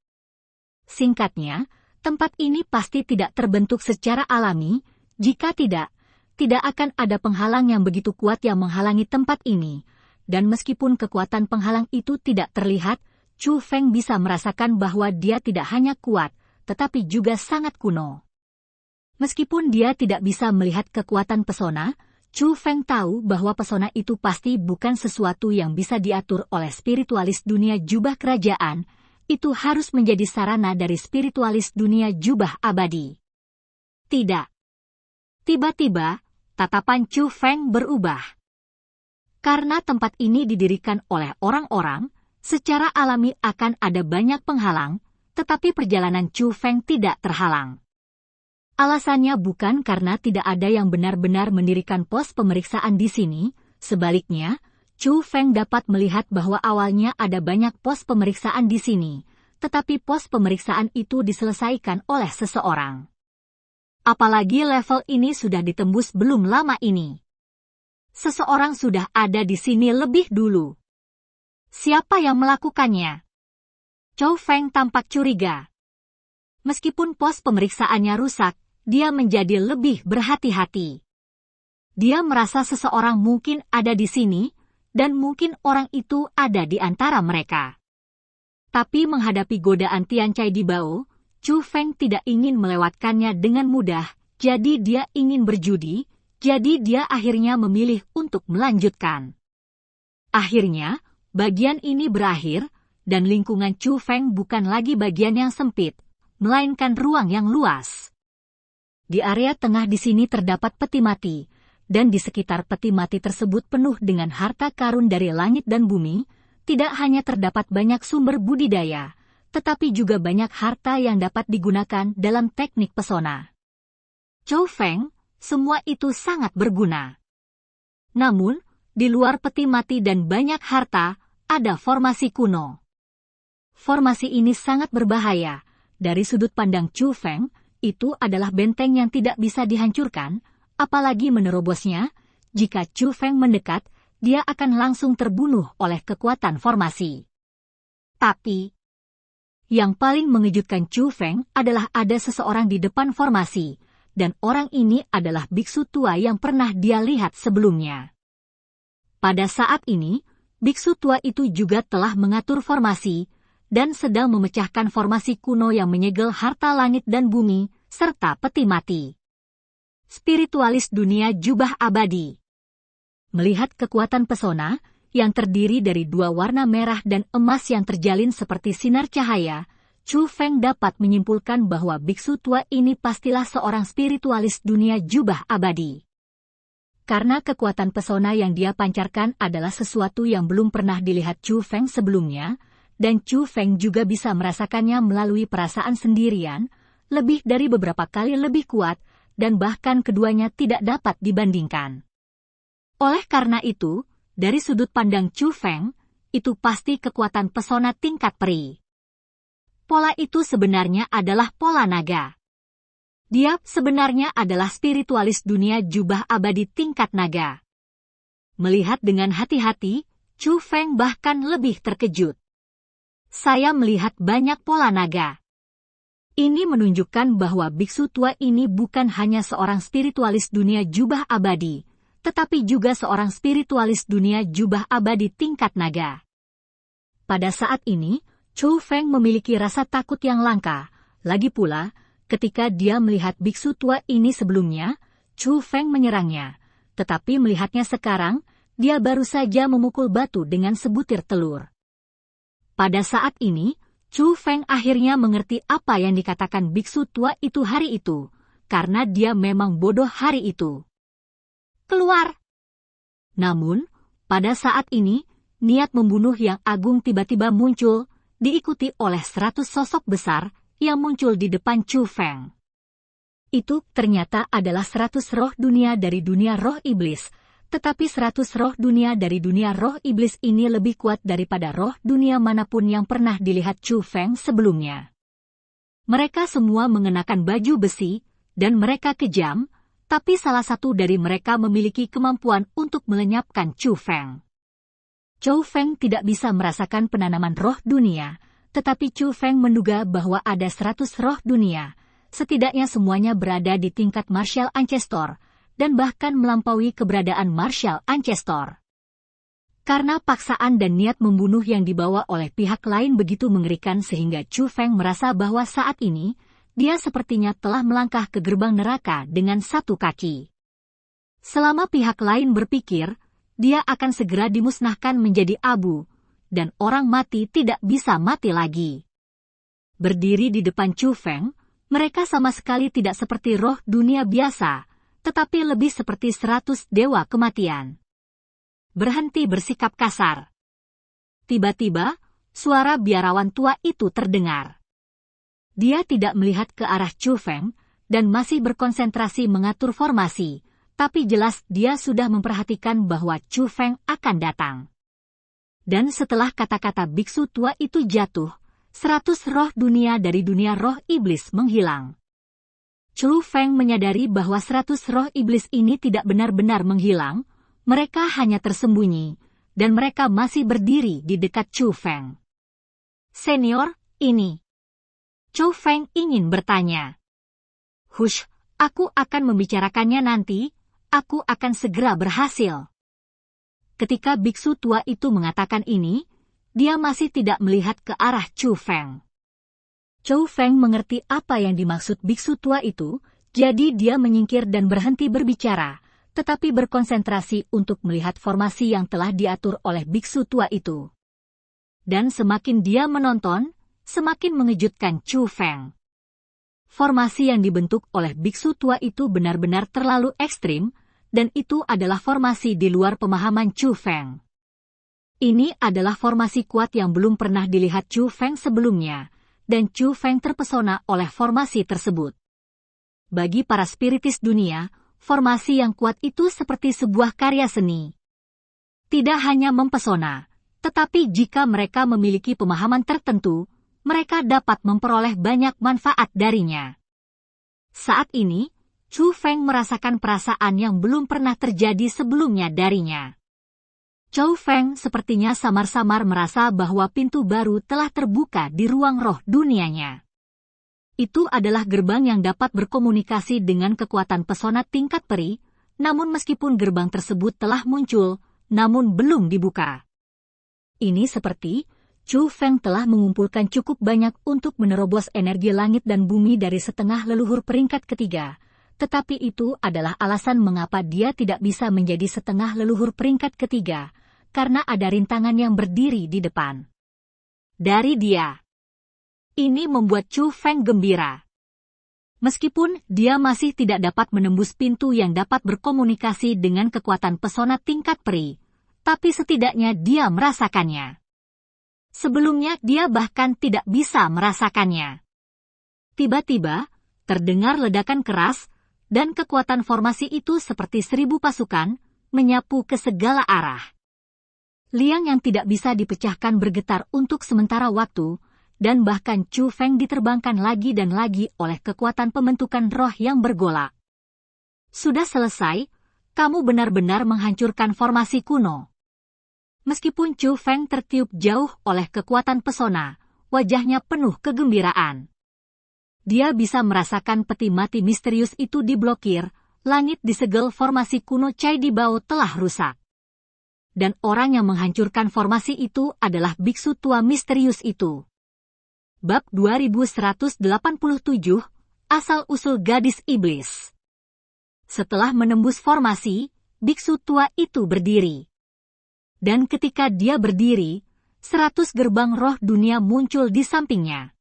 Singkatnya, tempat ini pasti tidak terbentuk secara alami, jika tidak akan ada penghalang yang begitu kuat yang menghalangi tempat ini, dan meskipun kekuatan penghalang itu tidak terlihat, Chu Feng bisa merasakan bahwa dia tidak hanya kuat, tetapi juga sangat kuno. Meskipun dia tidak bisa melihat kekuatan pesona, Chu Feng tahu bahwa pesona itu pasti bukan sesuatu yang bisa diatur oleh spiritualis dunia jubah kerajaan, itu harus menjadi sarana dari spiritualis dunia jubah abadi. Tidak. Tiba-tiba, tatapan Chu Feng berubah. Karena tempat ini didirikan oleh orang-orang, secara alami akan ada banyak penghalang, tetapi perjalanan Chu Feng tidak terhalang. Alasannya bukan karena tidak ada yang benar-benar mendirikan pos pemeriksaan di sini, sebaliknya, Chu Feng dapat melihat bahwa awalnya ada banyak pos pemeriksaan di sini, tetapi pos pemeriksaan itu diselesaikan oleh seseorang. Apalagi level ini sudah ditembus belum lama ini. Seseorang sudah ada di sini lebih dulu. Siapa yang melakukannya? Chu Feng tampak curiga. Meskipun pos pemeriksaannya rusak, dia menjadi lebih berhati-hati. Dia merasa seseorang mungkin ada di sini, dan mungkin orang itu ada di antara mereka. Tapi menghadapi godaan Tian Cai di Bao, Chu Feng tidak ingin melewatkannya dengan mudah, jadi dia ingin berjudi, jadi dia akhirnya memilih untuk melanjutkan. Akhirnya, bagian ini berakhir, dan lingkungan Chu Feng bukan lagi bagian yang sempit, melainkan ruang yang luas. Di area tengah di sini terdapat peti mati, dan di sekitar peti mati tersebut penuh dengan harta karun dari langit dan bumi, tidak hanya terdapat banyak sumber budidaya, tetapi juga banyak harta yang dapat digunakan dalam teknik pesona. Chu Feng, semua itu sangat berguna. Namun, di luar peti mati dan banyak harta, ada formasi kuno. Formasi ini sangat berbahaya. Dari sudut pandang Chu Feng, itu adalah benteng yang tidak bisa dihancurkan, apalagi menerobosnya. Jika Chu Feng mendekat, dia akan langsung terbunuh oleh kekuatan formasi. Tapi, yang paling mengejutkan Chu Feng adalah ada seseorang di depan formasi, dan orang ini adalah biksu tua yang pernah dia lihat sebelumnya. Pada saat ini, biksu tua itu juga telah mengatur formasi, dan sedang memecahkan formasi kuno yang menyegel harta langit dan bumi, serta peti mati. Spiritualis dunia jubah abadi. Melihat kekuatan pesona, yang terdiri dari dua warna merah dan emas yang terjalin seperti sinar cahaya, Chu Feng dapat menyimpulkan bahwa biksu tua ini pastilah seorang spiritualis dunia jubah abadi. Karena kekuatan pesona yang dia pancarkan adalah sesuatu yang belum pernah dilihat Chu Feng sebelumnya, dan Chu Feng juga bisa merasakannya melalui perasaan sendirian, lebih dari beberapa kali lebih kuat, dan bahkan keduanya tidak dapat dibandingkan. Oleh karena itu, dari sudut pandang Chu Feng, itu pasti kekuatan pesona tingkat peri. Pola itu sebenarnya adalah pola naga. Dia sebenarnya adalah spiritualis dunia jubah abadi tingkat naga. Melihat dengan hati-hati, Chu Feng bahkan lebih terkejut. Saya melihat banyak pola naga. Ini menunjukkan bahwa biksu tua ini bukan hanya seorang spiritualis dunia jubah abadi, tetapi juga seorang spiritualis dunia jubah abadi tingkat naga. Pada saat ini, Chu Feng memiliki rasa takut yang langka. Lagi pula, ketika dia melihat biksu tua ini sebelumnya, Chu Feng menyerangnya. Tetapi melihatnya sekarang, dia baru saja memukul batu dengan sebutir telur. Pada saat ini, Chu Feng akhirnya mengerti apa yang dikatakan biksu tua itu hari itu, karena dia memang bodoh hari itu. Keluar! Namun, pada saat ini, niat membunuh yang agung tiba-tiba muncul, diikuti oleh 100 sosok besar yang muncul di depan Chu Feng. Itu ternyata adalah 100 roh dunia dari dunia roh iblis, tetapi 100 roh dunia dari dunia roh iblis ini lebih kuat daripada roh dunia manapun yang pernah dilihat Chu Feng sebelumnya. Mereka semua mengenakan baju besi, dan mereka kejam, tapi salah satu dari mereka memiliki kemampuan untuk melenyapkan Chu Feng. Chu Feng tidak bisa merasakan penanaman roh dunia, tetapi Chu Feng menduga bahwa ada 100 roh dunia, setidaknya semuanya berada di tingkat Martial Ancestor, dan bahkan melampaui keberadaan Martial Ancestor. Karena paksaan dan niat membunuh yang dibawa oleh pihak lain begitu mengerikan sehingga Chu Feng merasa bahwa saat ini, dia sepertinya telah melangkah ke gerbang neraka dengan satu kaki. Selama pihak lain berpikir, dia akan segera dimusnahkan menjadi abu, dan orang mati tidak bisa mati lagi. Berdiri di depan Chu Feng, mereka sama sekali tidak seperti roh dunia biasa, tetapi lebih seperti 100 dewa kematian. Berhenti bersikap kasar. Tiba-tiba, suara biarawan tua itu terdengar. Dia tidak melihat ke arah Chu Feng, dan masih berkonsentrasi mengatur formasi, tapi jelas dia sudah memperhatikan bahwa Chu Feng akan datang. Dan setelah kata-kata biksu tua itu jatuh, 100 roh dunia dari dunia roh iblis menghilang. Chu Feng menyadari bahwa 100 roh iblis ini tidak benar-benar menghilang, mereka hanya tersembunyi, dan mereka masih berdiri di dekat Chu Feng. Senior, ini. Chu Feng ingin bertanya. Hush, aku akan membicarakannya nanti. Aku akan segera berhasil. Ketika biksu tua itu mengatakan ini, dia masih tidak melihat ke arah Chu Feng. Chu Feng mengerti apa yang dimaksud biksu tua itu, jadi dia menyingkir dan berhenti berbicara, tetapi berkonsentrasi untuk melihat formasi yang telah diatur oleh biksu tua itu. Dan semakin dia menonton, semakin mengejutkan Chu Feng. Formasi yang dibentuk oleh biksu tua itu benar-benar terlalu ekstrim, dan itu adalah formasi di luar pemahaman Chu Feng. Ini adalah formasi kuat yang belum pernah dilihat Chu Feng sebelumnya, dan Chu Feng terpesona oleh formasi tersebut. Bagi para spiritis dunia, formasi yang kuat itu seperti sebuah karya seni. Tidak hanya mempesona, tetapi jika mereka memiliki pemahaman tertentu, mereka dapat memperoleh banyak manfaat darinya. Saat ini, Chu Feng merasakan perasaan yang belum pernah terjadi sebelumnya darinya. Chu Feng sepertinya samar-samar merasa bahwa pintu baru telah terbuka di ruang roh dunianya. Itu adalah gerbang yang dapat berkomunikasi dengan kekuatan pesona tingkat peri, namun meskipun gerbang tersebut telah muncul, namun belum dibuka. Ini seperti Chu Feng telah mengumpulkan cukup banyak untuk menerobos energi langit dan bumi dari setengah leluhur peringkat ketiga, tetapi itu adalah alasan mengapa dia tidak bisa menjadi setengah leluhur peringkat ketiga, karena ada rintangan yang berdiri di depan. Dari dia. Ini membuat Chu Feng gembira. Meskipun dia masih tidak dapat menembus pintu yang dapat berkomunikasi dengan kekuatan pesona tingkat peri, tapi setidaknya dia merasakannya. Sebelumnya dia bahkan tidak bisa merasakannya. Tiba-tiba, terdengar ledakan keras, dan kekuatan formasi itu seperti 1000 pasukan, menyapu ke segala arah. Liang yang tidak bisa dipecahkan bergetar untuk sementara waktu, dan bahkan Chu Feng diterbangkan lagi dan lagi oleh kekuatan pembentukan roh yang bergolak. Sudah selesai, kamu benar-benar menghancurkan formasi kuno. Meskipun Chu Feng tertiup jauh oleh kekuatan pesona, wajahnya penuh kegembiraan. Dia bisa merasakan peti mati misterius itu diblokir, langit disegel formasi kuno Cai Di Bao telah rusak. Dan orang yang menghancurkan formasi itu adalah biksu tua misterius itu. Bab 2187, Asal-usul gadis iblis. Setelah menembus formasi, biksu tua itu berdiri. Dan ketika dia berdiri, 100 gerbang roh dunia muncul di sampingnya.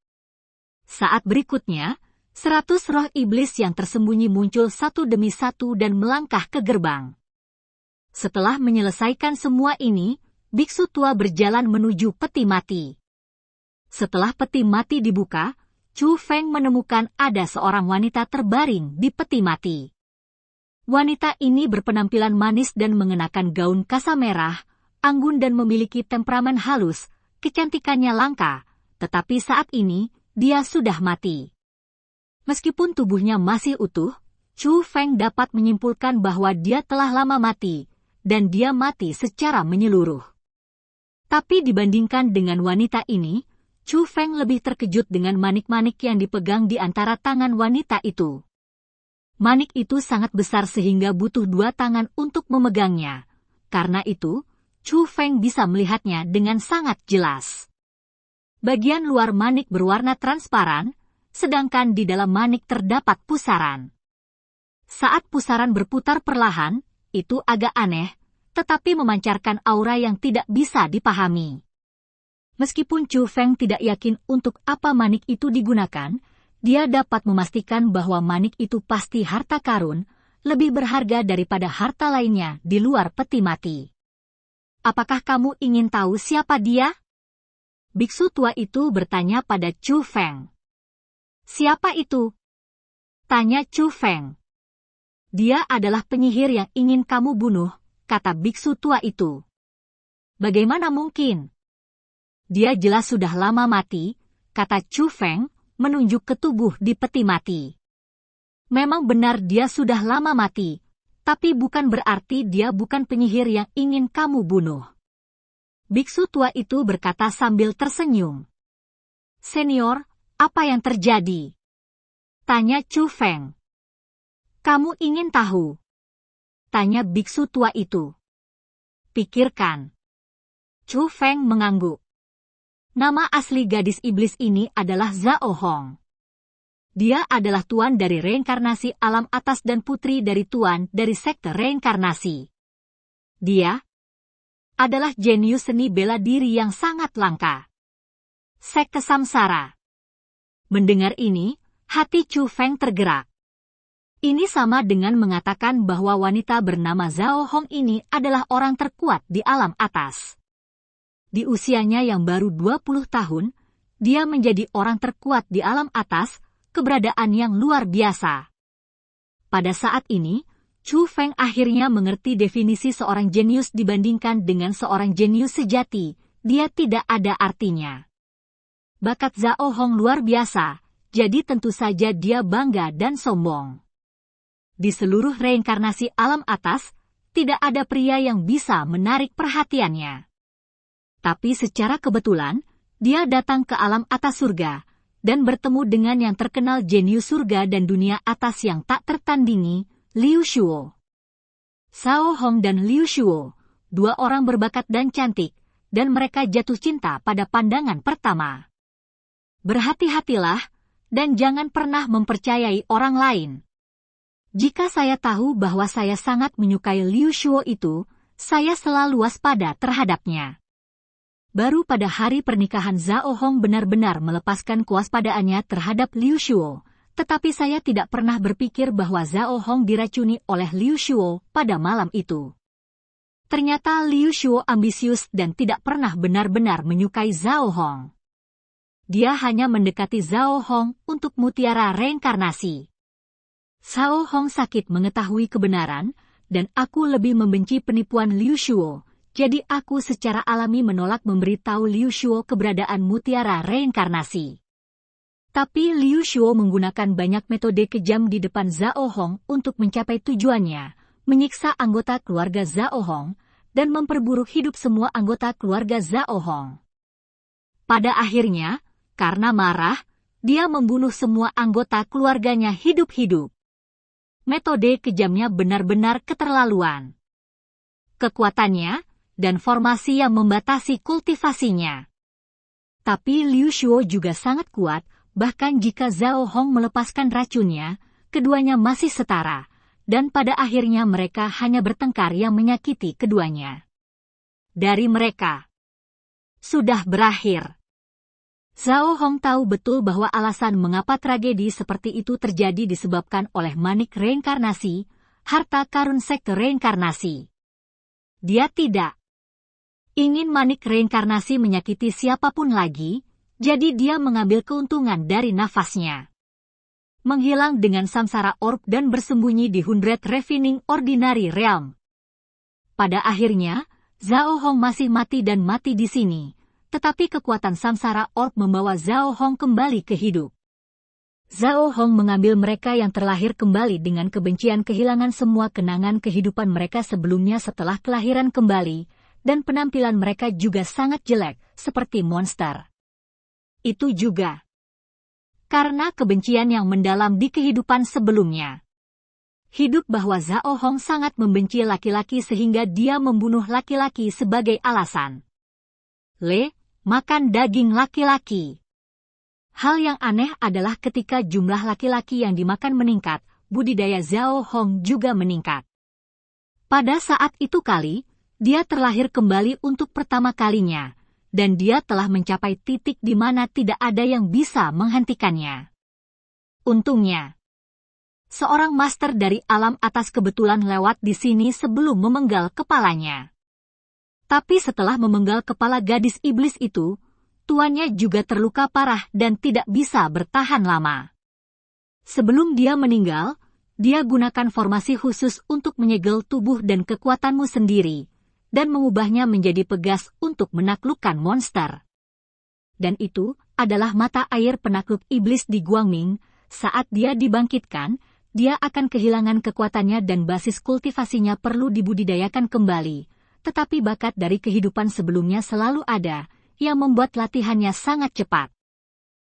Saat berikutnya, 100 roh iblis yang tersembunyi muncul satu demi satu dan melangkah ke gerbang. Setelah menyelesaikan semua ini, biksu tua berjalan menuju peti mati. Setelah peti mati dibuka, Chu Feng menemukan ada seorang wanita terbaring di peti mati. Wanita ini berpenampilan manis dan mengenakan gaun kasa merah, anggun dan memiliki temperamen halus, kecantikannya langka, tetapi saat ini, dia sudah mati. Meskipun tubuhnya masih utuh, Chu Feng dapat menyimpulkan bahwa dia telah lama mati, dan dia mati secara menyeluruh. Tapi dibandingkan dengan wanita ini, Chu Feng lebih terkejut dengan manik-manik yang dipegang di antara tangan wanita itu. Manik itu sangat besar sehingga butuh 2 tangan untuk memegangnya. Karena itu, Chu Feng bisa melihatnya dengan sangat jelas. Bagian luar manik berwarna transparan, sedangkan di dalam manik terdapat pusaran. Saat pusaran berputar perlahan, itu agak aneh, tetapi memancarkan aura yang tidak bisa dipahami. Meskipun Chu Feng tidak yakin untuk apa manik itu digunakan, dia dapat memastikan bahwa manik itu pasti harta karun, lebih berharga daripada harta lainnya di luar peti mati. Apakah kamu ingin tahu siapa dia? Biksu tua itu bertanya pada Chu Feng. Siapa itu? Tanya Chu Feng. Dia adalah penyihir yang ingin kamu bunuh, kata biksu tua itu. Bagaimana mungkin? Dia jelas sudah lama mati, kata Chu Feng, menunjuk ke tubuh di peti mati. Memang benar dia sudah lama mati, tapi bukan berarti dia bukan penyihir yang ingin kamu bunuh. Biksu tua itu berkata sambil tersenyum. Senior, apa yang terjadi? Tanya Chu Feng. Kamu ingin tahu? Tanya biksu tua itu. Pikirkan. Chu Feng mengangguk. Nama asli gadis iblis ini adalah Zhao Hong. Dia adalah tuan dari reinkarnasi alam atas dan putri dari tuan dari sekte reinkarnasi. Dia adalah jenius seni bela diri yang sangat langka. Sekte samsara. Mendengar ini, hati Chu Feng tergerak. Ini sama dengan mengatakan bahwa wanita bernama Zhao Hong ini adalah orang terkuat di alam atas. Di usianya yang baru 20 tahun, dia menjadi orang terkuat di alam atas, keberadaan yang luar biasa. Pada saat ini, Chu Feng akhirnya mengerti definisi seorang jenius dibandingkan dengan seorang jenius sejati, dia tidak ada artinya. Bakat Zhao Hong luar biasa, jadi tentu saja dia bangga dan sombong. Di seluruh reinkarnasi alam atas, tidak ada pria yang bisa menarik perhatiannya. Tapi secara kebetulan, dia datang ke alam atas surga, dan bertemu dengan yang terkenal jenius surga dan dunia atas yang tak tertandingi, Liu Shuo. Zhao Hong dan Liu Shuo, 2 orang berbakat dan cantik, dan mereka jatuh cinta pada pandangan pertama. Berhati-hatilah, dan jangan pernah mempercayai orang lain. Jika saya tahu bahwa saya sangat menyukai Liu Shuo itu, saya selalu waspada terhadapnya. Baru pada hari pernikahan Zhao Hong benar-benar melepaskan kewaspadaannya terhadap Liu Shuo, tetapi saya tidak pernah berpikir bahwa Zhao Hong diracuni oleh Liu Shuo pada malam itu. Ternyata Liu Shuo ambisius dan tidak pernah benar-benar menyukai Zhao Hong. Dia hanya mendekati Zhao Hong untuk mutiara reinkarnasi. Zhao Hong sakit mengetahui kebenaran, dan aku lebih membenci penipuan Liu Shuo, jadi aku secara alami menolak memberitahu Liu Shuo keberadaan mutiara reinkarnasi. Tapi Liu Shuo menggunakan banyak metode kejam di depan Zhao Hong untuk mencapai tujuannya, menyiksa anggota keluarga Zhao Hong, dan memperburuk hidup semua anggota keluarga Zhao Hong. Pada akhirnya, karena marah, dia membunuh semua anggota keluarganya hidup-hidup. Metode kejamnya benar-benar keterlaluan. Kekuatannya, dan formasi yang membatasi kultivasinya. Tapi Liu Shuo juga sangat kuat, bahkan jika Zhao Hong melepaskan racunnya, keduanya masih setara, dan pada akhirnya mereka hanya bertengkar yang menyakiti keduanya. Dari mereka, sudah berakhir. Zhao Hong tahu betul bahwa alasan mengapa tragedi seperti itu terjadi disebabkan oleh manik reinkarnasi, harta karun sekte reinkarnasi. Dia tidak ingin manik reinkarnasi menyakiti siapapun lagi, jadi dia mengambil keuntungan dari nafasnya. Menghilang dengan samsara orb dan bersembunyi di Hundred Refining Ordinary Realm. Pada akhirnya, Zhao Hong masih mati dan mati di sini, tetapi kekuatan samsara orb membawa Zhao Hong kembali ke hidup. Zhao Hong mengambil mereka yang terlahir kembali dengan kebencian kehilangan semua kenangan kehidupan mereka sebelumnya setelah kelahiran kembali, dan penampilan mereka juga sangat jelek, seperti monster. Itu juga karena kebencian yang mendalam di kehidupan sebelumnya. Hidup bahwa Zhao Hong sangat membenci laki-laki sehingga dia membunuh laki-laki sebagai alasan. Makan daging laki-laki. Hal yang aneh adalah ketika jumlah laki-laki yang dimakan meningkat, budidaya Zhao Hong juga meningkat. Pada saat itu dia terlahir kembali untuk pertama kalinya, dan dia telah mencapai titik di mana tidak ada yang bisa menghentikannya. Untungnya, seorang master dari alam atas kebetulan lewat di sini sebelum memenggal kepalanya. Tapi setelah memenggal kepala gadis iblis itu, tuannya juga terluka parah dan tidak bisa bertahan lama. Sebelum dia meninggal, dia gunakan formasi khusus untuk menyegel tubuh dan kekuatanmu sendiri, dan mengubahnya menjadi pegas untuk menaklukkan monster. Dan itu adalah mata air penakluk iblis di Guangming. Saat dia dibangkitkan, dia akan kehilangan kekuatannya dan basis kultivasinya perlu dibudidayakan kembali, tetapi bakat dari kehidupan sebelumnya selalu ada, yang membuat latihannya sangat cepat.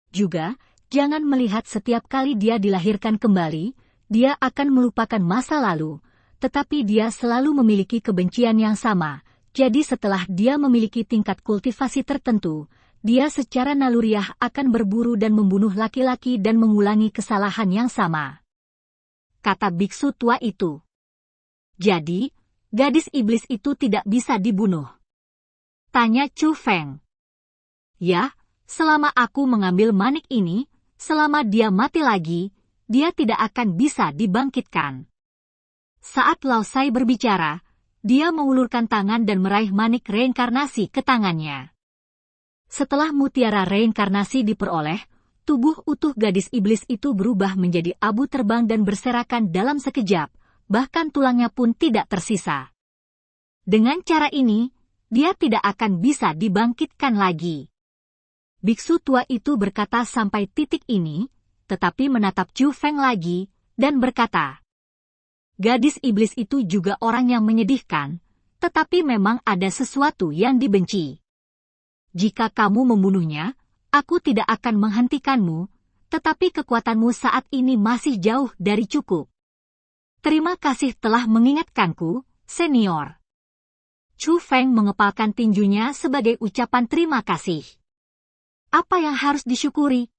Juga, jangan melihat setiap kali dia dilahirkan kembali, dia akan melupakan masa lalu, tetapi dia selalu memiliki kebencian yang sama, jadi setelah dia memiliki tingkat kultivasi tertentu, dia secara naluriah akan berburu dan membunuh laki-laki dan mengulangi kesalahan yang sama. Kata biksu tua itu. Jadi, gadis iblis itu tidak bisa dibunuh. Tanya Chu Feng. Ya, selama aku mengambil manik ini, selama dia mati lagi, dia tidak akan bisa dibangkitkan. Saat Lao Sai berbicara, dia mengulurkan tangan dan meraih manik reinkarnasi ke tangannya. Setelah mutiara reinkarnasi diperoleh, tubuh utuh gadis iblis itu berubah menjadi abu terbang dan berserakan dalam sekejap, bahkan tulangnya pun tidak tersisa. Dengan cara ini, dia tidak akan bisa dibangkitkan lagi. Biksu tua itu berkata sampai titik ini, tetapi menatap Chu Feng lagi, dan berkata, gadis iblis itu juga orang yang menyedihkan, tetapi memang ada sesuatu yang dibenci. Jika kamu membunuhnya, aku tidak akan menghentikanmu, tetapi kekuatanmu saat ini masih jauh dari cukup. Terima kasih telah mengingatkanku, senior. Chu Feng mengepalkan tinjunya sebagai ucapan terima kasih. Apa yang harus disyukuri?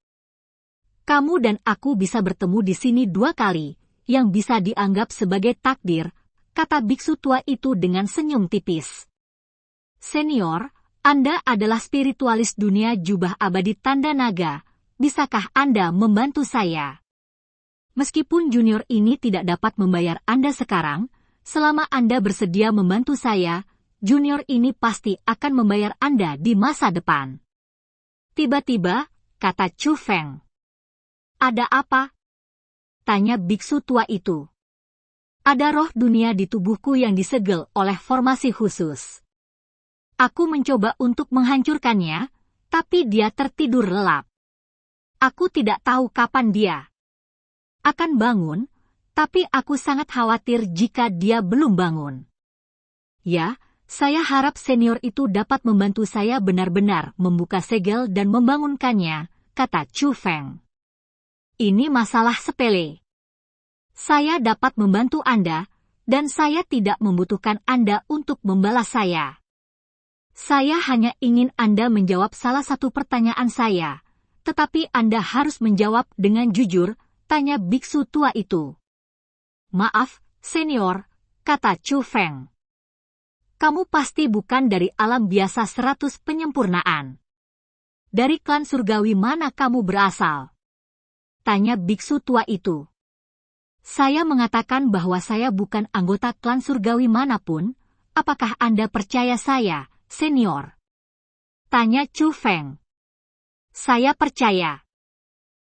Kamu dan aku bisa bertemu di sini 2 kali, yang bisa dianggap sebagai takdir, kata biksu tua itu dengan senyum tipis. Senior, Anda adalah spiritualis dunia jubah abadi tanda naga. Bisakah Anda membantu saya? Meskipun junior ini tidak dapat membayar Anda sekarang, selama Anda bersedia membantu saya, junior ini pasti akan membayar Anda di masa depan. Tiba-tiba, kata Chu Feng. Ada apa? Tanya biksu tua itu. Ada roh dunia di tubuhku yang disegel oleh formasi khusus. Aku mencoba untuk menghancurkannya, tapi dia tertidur lelap. Aku tidak tahu kapan dia akan bangun, tapi aku sangat khawatir jika dia belum bangun. Ya, saya harap senior itu dapat membantu saya benar-benar membuka segel dan membangunkannya, kata Chu Feng. Ini masalah sepele. Saya dapat membantu Anda, dan saya tidak membutuhkan Anda untuk membalas saya. Saya hanya ingin Anda menjawab salah satu pertanyaan saya, tetapi Anda harus menjawab dengan jujur, tanya biksu tua itu. Maaf, senior, kata Chu Feng. Kamu pasti bukan dari alam biasa 100 penyempurnaan. Dari klan surgawi mana kamu berasal? Tanya biksu tua itu. Saya mengatakan bahwa saya bukan anggota klan surgawi manapun. Apakah Anda percaya saya, senior? Tanya Chu Feng. Saya percaya.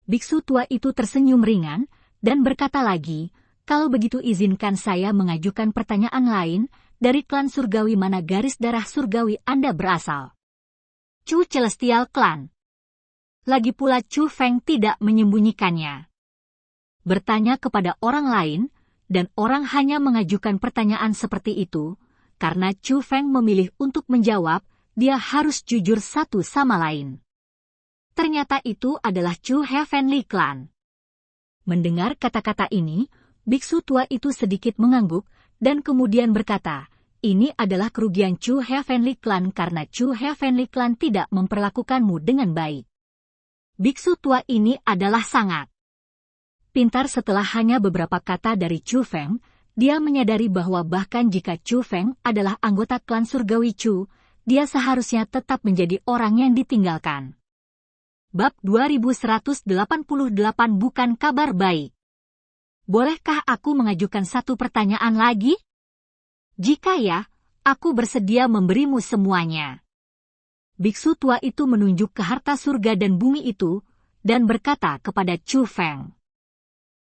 Biksu tua itu tersenyum ringan dan berkata lagi, kalau begitu izinkan saya mengajukan pertanyaan lain, dari klan surgawi mana garis darah surgawi Anda berasal? Chu Celestial Clan. Lagi pula Chu Feng tidak menyembunyikannya. Bertanya kepada orang lain, dan orang hanya mengajukan pertanyaan seperti itu, karena Chu Feng memilih untuk menjawab, dia harus jujur satu sama lain. Ternyata itu adalah Chu Heavenly Clan. Mendengar kata-kata ini, biksu tua itu sedikit mengangguk, dan kemudian berkata, ini adalah kerugian Chu Heavenly Clan karena Chu Heavenly Clan tidak memperlakukanmu dengan baik. Biksu tua ini adalah sangat pintar. Setelah hanya beberapa kata dari Chu Feng, dia menyadari bahwa bahkan jika Chu Feng adalah anggota klan surgawi Chu, dia seharusnya tetap menjadi orang yang ditinggalkan. Bab 2188 bukan kabar baik. Bolehkah aku mengajukan satu pertanyaan lagi? Jika ya, aku bersedia memberimu semuanya. Biksu tua itu menunjuk ke harta surga dan bumi itu, dan berkata kepada Chu Feng.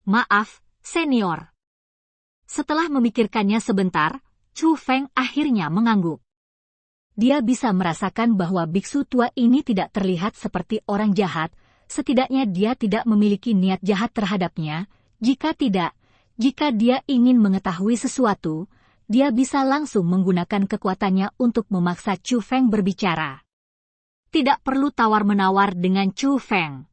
Maaf, senior. Setelah memikirkannya sebentar, Chu Feng akhirnya mengangguk. Dia bisa merasakan bahwa biksu tua ini tidak terlihat seperti orang jahat, setidaknya dia tidak memiliki niat jahat terhadapnya. Jika dia ingin mengetahui sesuatu, dia bisa langsung menggunakan kekuatannya untuk memaksa Chu Feng berbicara. Tidak perlu tawar-menawar dengan Chu Feng.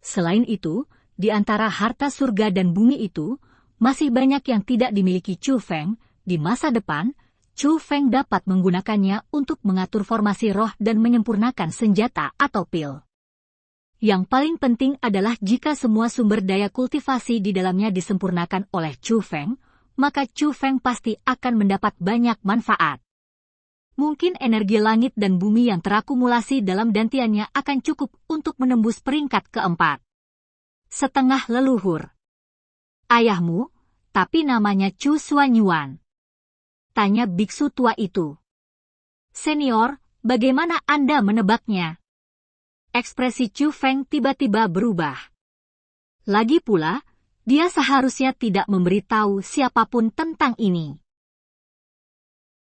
Selain itu, di antara harta surga dan bumi itu, masih banyak yang tidak dimiliki Chu Feng. Di masa depan, Chu Feng dapat menggunakannya untuk mengatur formasi roh dan menyempurnakan senjata atau pil. Yang paling penting adalah jika semua sumber daya kultivasi di dalamnya disempurnakan oleh Chu Feng, maka Chu Feng pasti akan mendapat banyak manfaat. Mungkin energi langit dan bumi yang terakumulasi dalam dantiannya akan cukup untuk menembus peringkat keempat. Setengah leluhur. Ayahmu, tapi namanya Chu Xuanyuan. Tanya biksu tua itu. Senior, bagaimana Anda menebaknya? Ekspresi Chu Feng tiba-tiba berubah. Lagi pula, dia seharusnya tidak memberitahu siapapun tentang ini.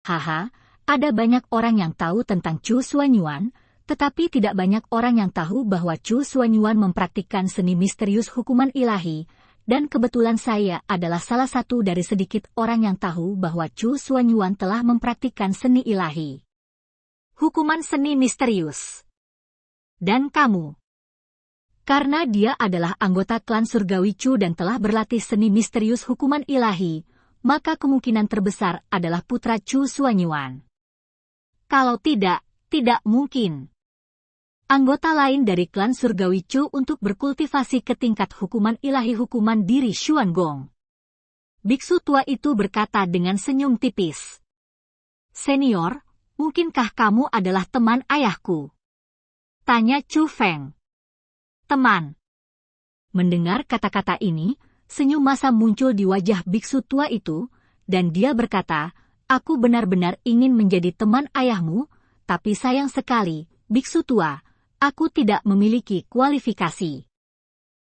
Haha. Ada banyak orang yang tahu tentang Chu Xuanyuan, tetapi tidak banyak orang yang tahu bahwa Chu Xuanyuan mempraktikkan seni misterius hukuman ilahi, dan kebetulan saya adalah salah satu dari sedikit orang yang tahu bahwa Chu Xuanyuan telah mempraktikkan seni ilahi. Hukuman seni misterius. Dan kamu. Karena dia adalah anggota klan surgawi Chu dan telah berlatih seni misterius hukuman ilahi, maka kemungkinan terbesar adalah putra Chu Xuanyuan. Kalau tidak mungkin. Anggota lain dari klan surgawi Chu untuk berkultivasi ke tingkat hukuman ilahi hukuman diri Xuan Gong. Biksu tua itu berkata dengan senyum tipis. Senior, mungkinkah kamu adalah teman ayahku? Tanya Chu Feng. Teman. Mendengar kata-kata ini, senyum masam muncul di wajah biksu tua itu, dan dia berkata, aku benar-benar ingin menjadi teman ayahmu, tapi sayang sekali, biksu tua, aku tidak memiliki kualifikasi.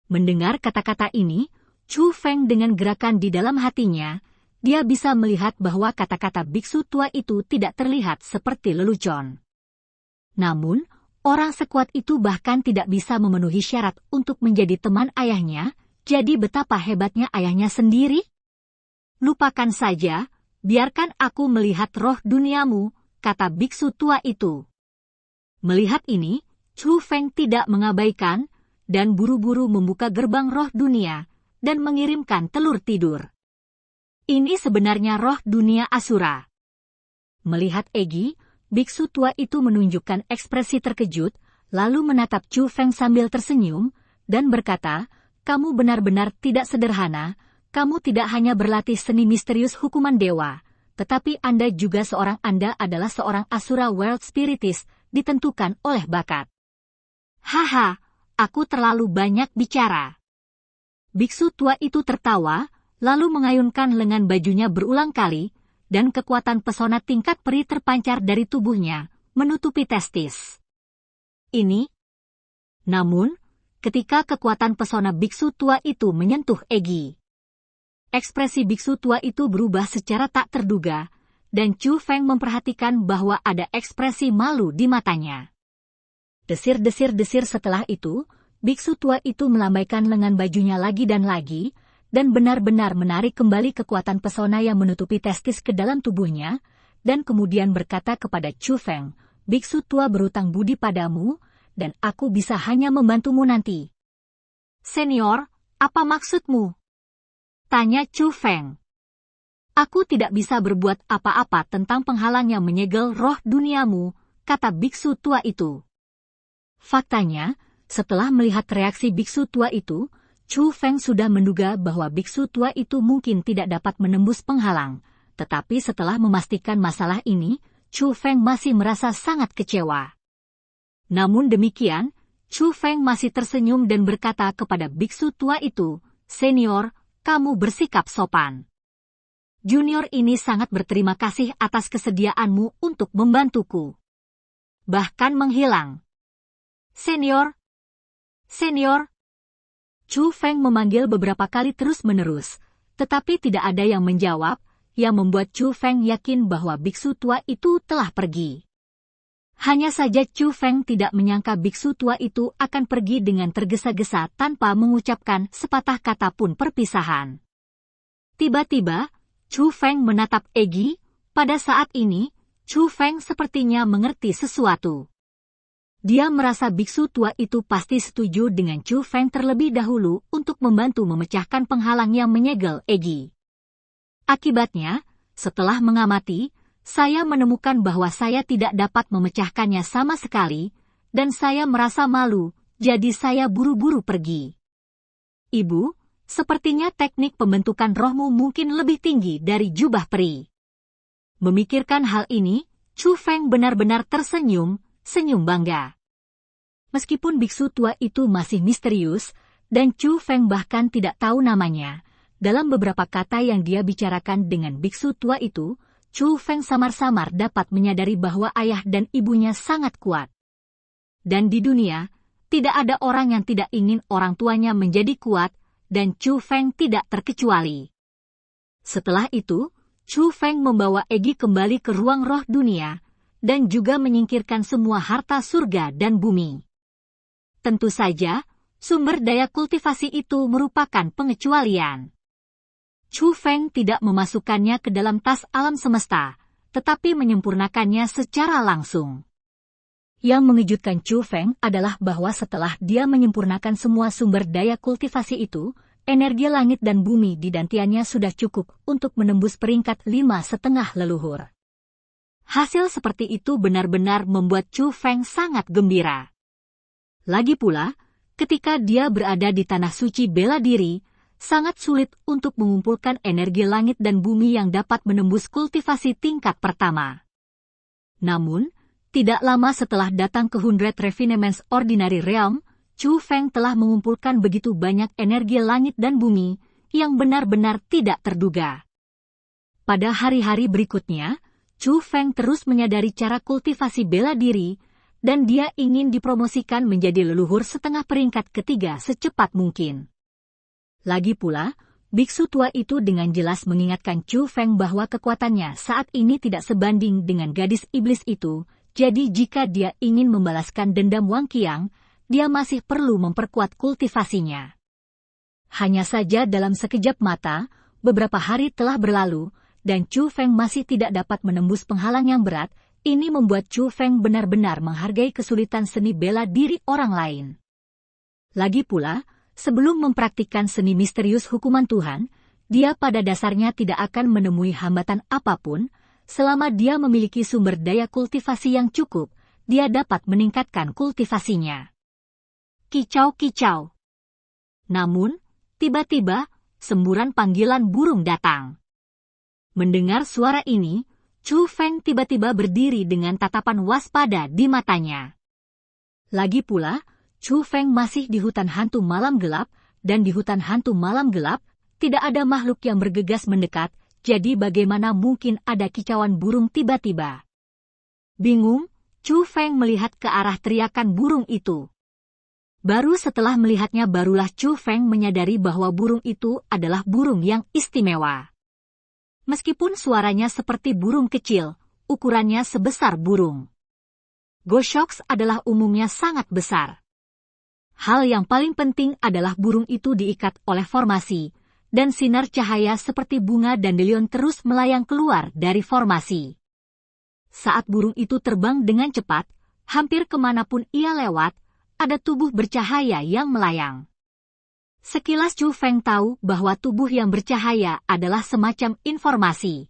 Mendengar kata-kata ini, Chu Feng dengan gerakan di dalam hatinya, dia bisa melihat bahwa kata-kata biksu tua itu tidak terlihat seperti lelucon. Namun, orang sekuat itu bahkan tidak bisa memenuhi syarat untuk menjadi teman ayahnya, jadi betapa hebatnya ayahnya sendiri? Lupakan saja, biarkan aku melihat roh duniamu, kata biksu tua itu. Melihat ini, Chu Feng tidak mengabaikan, dan buru-buru membuka gerbang roh dunia, dan mengirimkan telur tidur. Ini sebenarnya roh dunia Asura. Melihat Egi, biksu tua itu menunjukkan ekspresi terkejut, lalu menatap Chu Feng sambil tersenyum, dan berkata, kamu benar-benar tidak sederhana, kamu tidak hanya berlatih seni misterius hukuman dewa, tetapi Anda adalah seorang Asura World Spiritist, ditentukan oleh bakat. Haha, aku terlalu banyak bicara. Biksu tua itu tertawa, lalu mengayunkan lengan bajunya berulang kali, dan kekuatan pesona tingkat peri terpancar dari tubuhnya, menutupi testis. Namun, ketika kekuatan pesona biksu tua itu menyentuh Egi, ekspresi biksu tua itu berubah secara tak terduga, dan Chu Feng memperhatikan bahwa ada ekspresi malu di matanya. Desir-desir-desir setelah itu, biksu tua itu melambaikan lengan bajunya lagi, dan benar-benar menarik kembali kekuatan pesona yang menutupi testis ke dalam tubuhnya, dan kemudian berkata kepada Chu Feng, biksu tua berutang budi padamu, dan aku bisa hanya membantumu nanti. Senior, apa maksudmu? Tanya Chu Feng. Aku tidak bisa berbuat apa-apa tentang penghalang yang menyegel roh duniamu, kata biksu tua itu. Faktanya, setelah melihat reaksi biksu tua itu, Chu Feng sudah menduga bahwa biksu tua itu mungkin tidak dapat menembus penghalang, tetapi setelah memastikan masalah ini, Chu Feng masih merasa sangat kecewa. Namun demikian, Chu Feng masih tersenyum dan berkata kepada biksu tua itu, Senior, kamu bersikap sopan. Junior ini sangat berterima kasih atas kesediaanmu untuk membantuku. Bahkan menghilang. Senior. Chu Feng memanggil beberapa kali terus-menerus, tetapi tidak ada yang menjawab, yang membuat Chu Feng yakin bahwa biksu tua itu telah pergi. Hanya saja Chu Feng tidak menyangka biksu tua itu akan pergi dengan tergesa-gesa tanpa mengucapkan sepatah kata pun perpisahan. Tiba-tiba, Chu Feng menatap Egi. Pada saat ini, Chu Feng sepertinya mengerti sesuatu. Dia merasa biksu tua itu pasti setuju dengan Chu Feng terlebih dahulu untuk membantu memecahkan penghalang yang menyegel Egi. Akibatnya, setelah mengamati, saya menemukan bahwa saya tidak dapat memecahkannya sama sekali, dan saya merasa malu, jadi saya buru-buru pergi. Ibu, sepertinya teknik pembentukan rohmu mungkin lebih tinggi dari jubah peri. Memikirkan hal ini, Chu Feng benar-benar tersenyum, senyum bangga. Meskipun biksu tua itu masih misterius, dan Chu Feng bahkan tidak tahu namanya, dalam beberapa kata yang dia bicarakan dengan biksu tua itu, Chu Feng samar-samar dapat menyadari bahwa ayah dan ibunya sangat kuat. Dan di dunia, tidak ada orang yang tidak ingin orang tuanya menjadi kuat, dan Chu Feng tidak terkecuali. Setelah itu, Chu Feng membawa Egi kembali ke ruang roh dunia, dan juga menyingkirkan semua harta surga dan bumi. Tentu saja, sumber daya kultivasi itu merupakan pengecualian. Chu Feng tidak memasukkannya ke dalam tas alam semesta, tetapi menyempurnakannya secara langsung. Yang mengejutkan Chu Feng adalah bahwa setelah dia menyempurnakan semua sumber daya kultivasi itu, energi langit dan bumi di dantiannya sudah cukup untuk menembus peringkat 5,5 leluhur. Hasil seperti itu benar-benar membuat Chu Feng sangat gembira. Lagi pula, ketika dia berada di tanah suci bela diri, sangat sulit untuk mengumpulkan energi langit dan bumi yang dapat menembus kultivasi tingkat pertama. Namun, tidak lama setelah datang ke Hundred Refinements Ordinary Realm, Chu Feng telah mengumpulkan begitu banyak energi langit dan bumi yang benar-benar tidak terduga. Pada hari-hari berikutnya, Chu Feng terus menyadari cara kultivasi bela diri, dan dia ingin dipromosikan menjadi leluhur setengah peringkat ketiga secepat mungkin. Lagi pula, biksu tua itu dengan jelas mengingatkan Chu Feng bahwa kekuatannya saat ini tidak sebanding dengan gadis iblis itu, jadi jika dia ingin membalaskan dendam Wang Qiang, dia masih perlu memperkuat kultivasinya. Hanya saja dalam sekejap mata, beberapa hari telah berlalu, dan Chu Feng masih tidak dapat menembus penghalang yang berat. Ini membuat Chu Feng benar-benar menghargai kesulitan seni bela diri orang lain. Lagi pula, sebelum mempraktikkan seni misterius hukuman Tuhan, dia pada dasarnya tidak akan menemui hambatan apapun. Selama dia memiliki sumber daya kultivasi yang cukup, dia dapat meningkatkan kultivasinya. Kicau-kicau. Namun, tiba-tiba, semburan panggilan burung datang. Mendengar suara ini, Chu Feng tiba-tiba berdiri dengan tatapan waspada di matanya. Lagi pula, Chu Feng masih di hutan hantu malam gelap, dan di hutan hantu malam gelap, tidak ada makhluk yang bergegas mendekat, jadi bagaimana mungkin ada kicauan burung tiba-tiba? Bingung, Chu Feng melihat ke arah teriakan burung itu. Baru setelah melihatnya barulah Chu Feng menyadari bahwa burung itu adalah burung yang istimewa. Meskipun suaranya seperti burung kecil, ukurannya sebesar burung. Goshawks adalah umumnya sangat besar. Hal yang paling penting adalah burung itu diikat oleh formasi, dan sinar cahaya seperti bunga dandelion terus melayang keluar dari formasi. Saat burung itu terbang dengan cepat, hampir kemanapun ia lewat, ada tubuh bercahaya yang melayang. Sekilas Chu Feng tahu bahwa tubuh yang bercahaya adalah semacam informasi.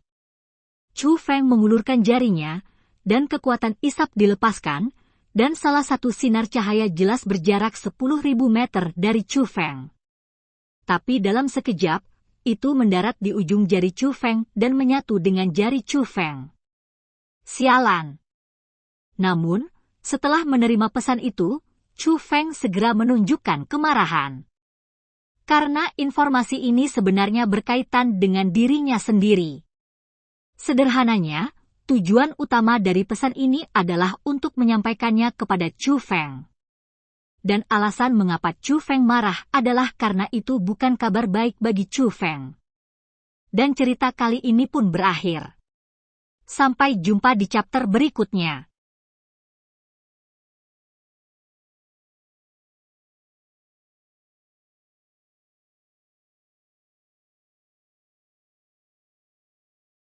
Chu Feng mengulurkan jarinya, dan kekuatan isap dilepaskan, dan salah satu sinar cahaya jelas berjarak 10.000 meter dari Chu Feng. Tapi dalam sekejap, itu mendarat di ujung jari Chu Feng dan menyatu dengan jari Chu Feng. Sialan! Namun, setelah menerima pesan itu, Chu Feng segera menunjukkan kemarahan. Karena informasi ini sebenarnya berkaitan dengan dirinya sendiri. Sederhananya, tujuan utama dari pesan ini adalah untuk menyampaikannya kepada Chu Feng. Dan alasan mengapa Chu Feng marah adalah karena itu bukan kabar baik bagi Chu Feng. Dan cerita kali ini pun berakhir. Sampai jumpa di chapter berikutnya.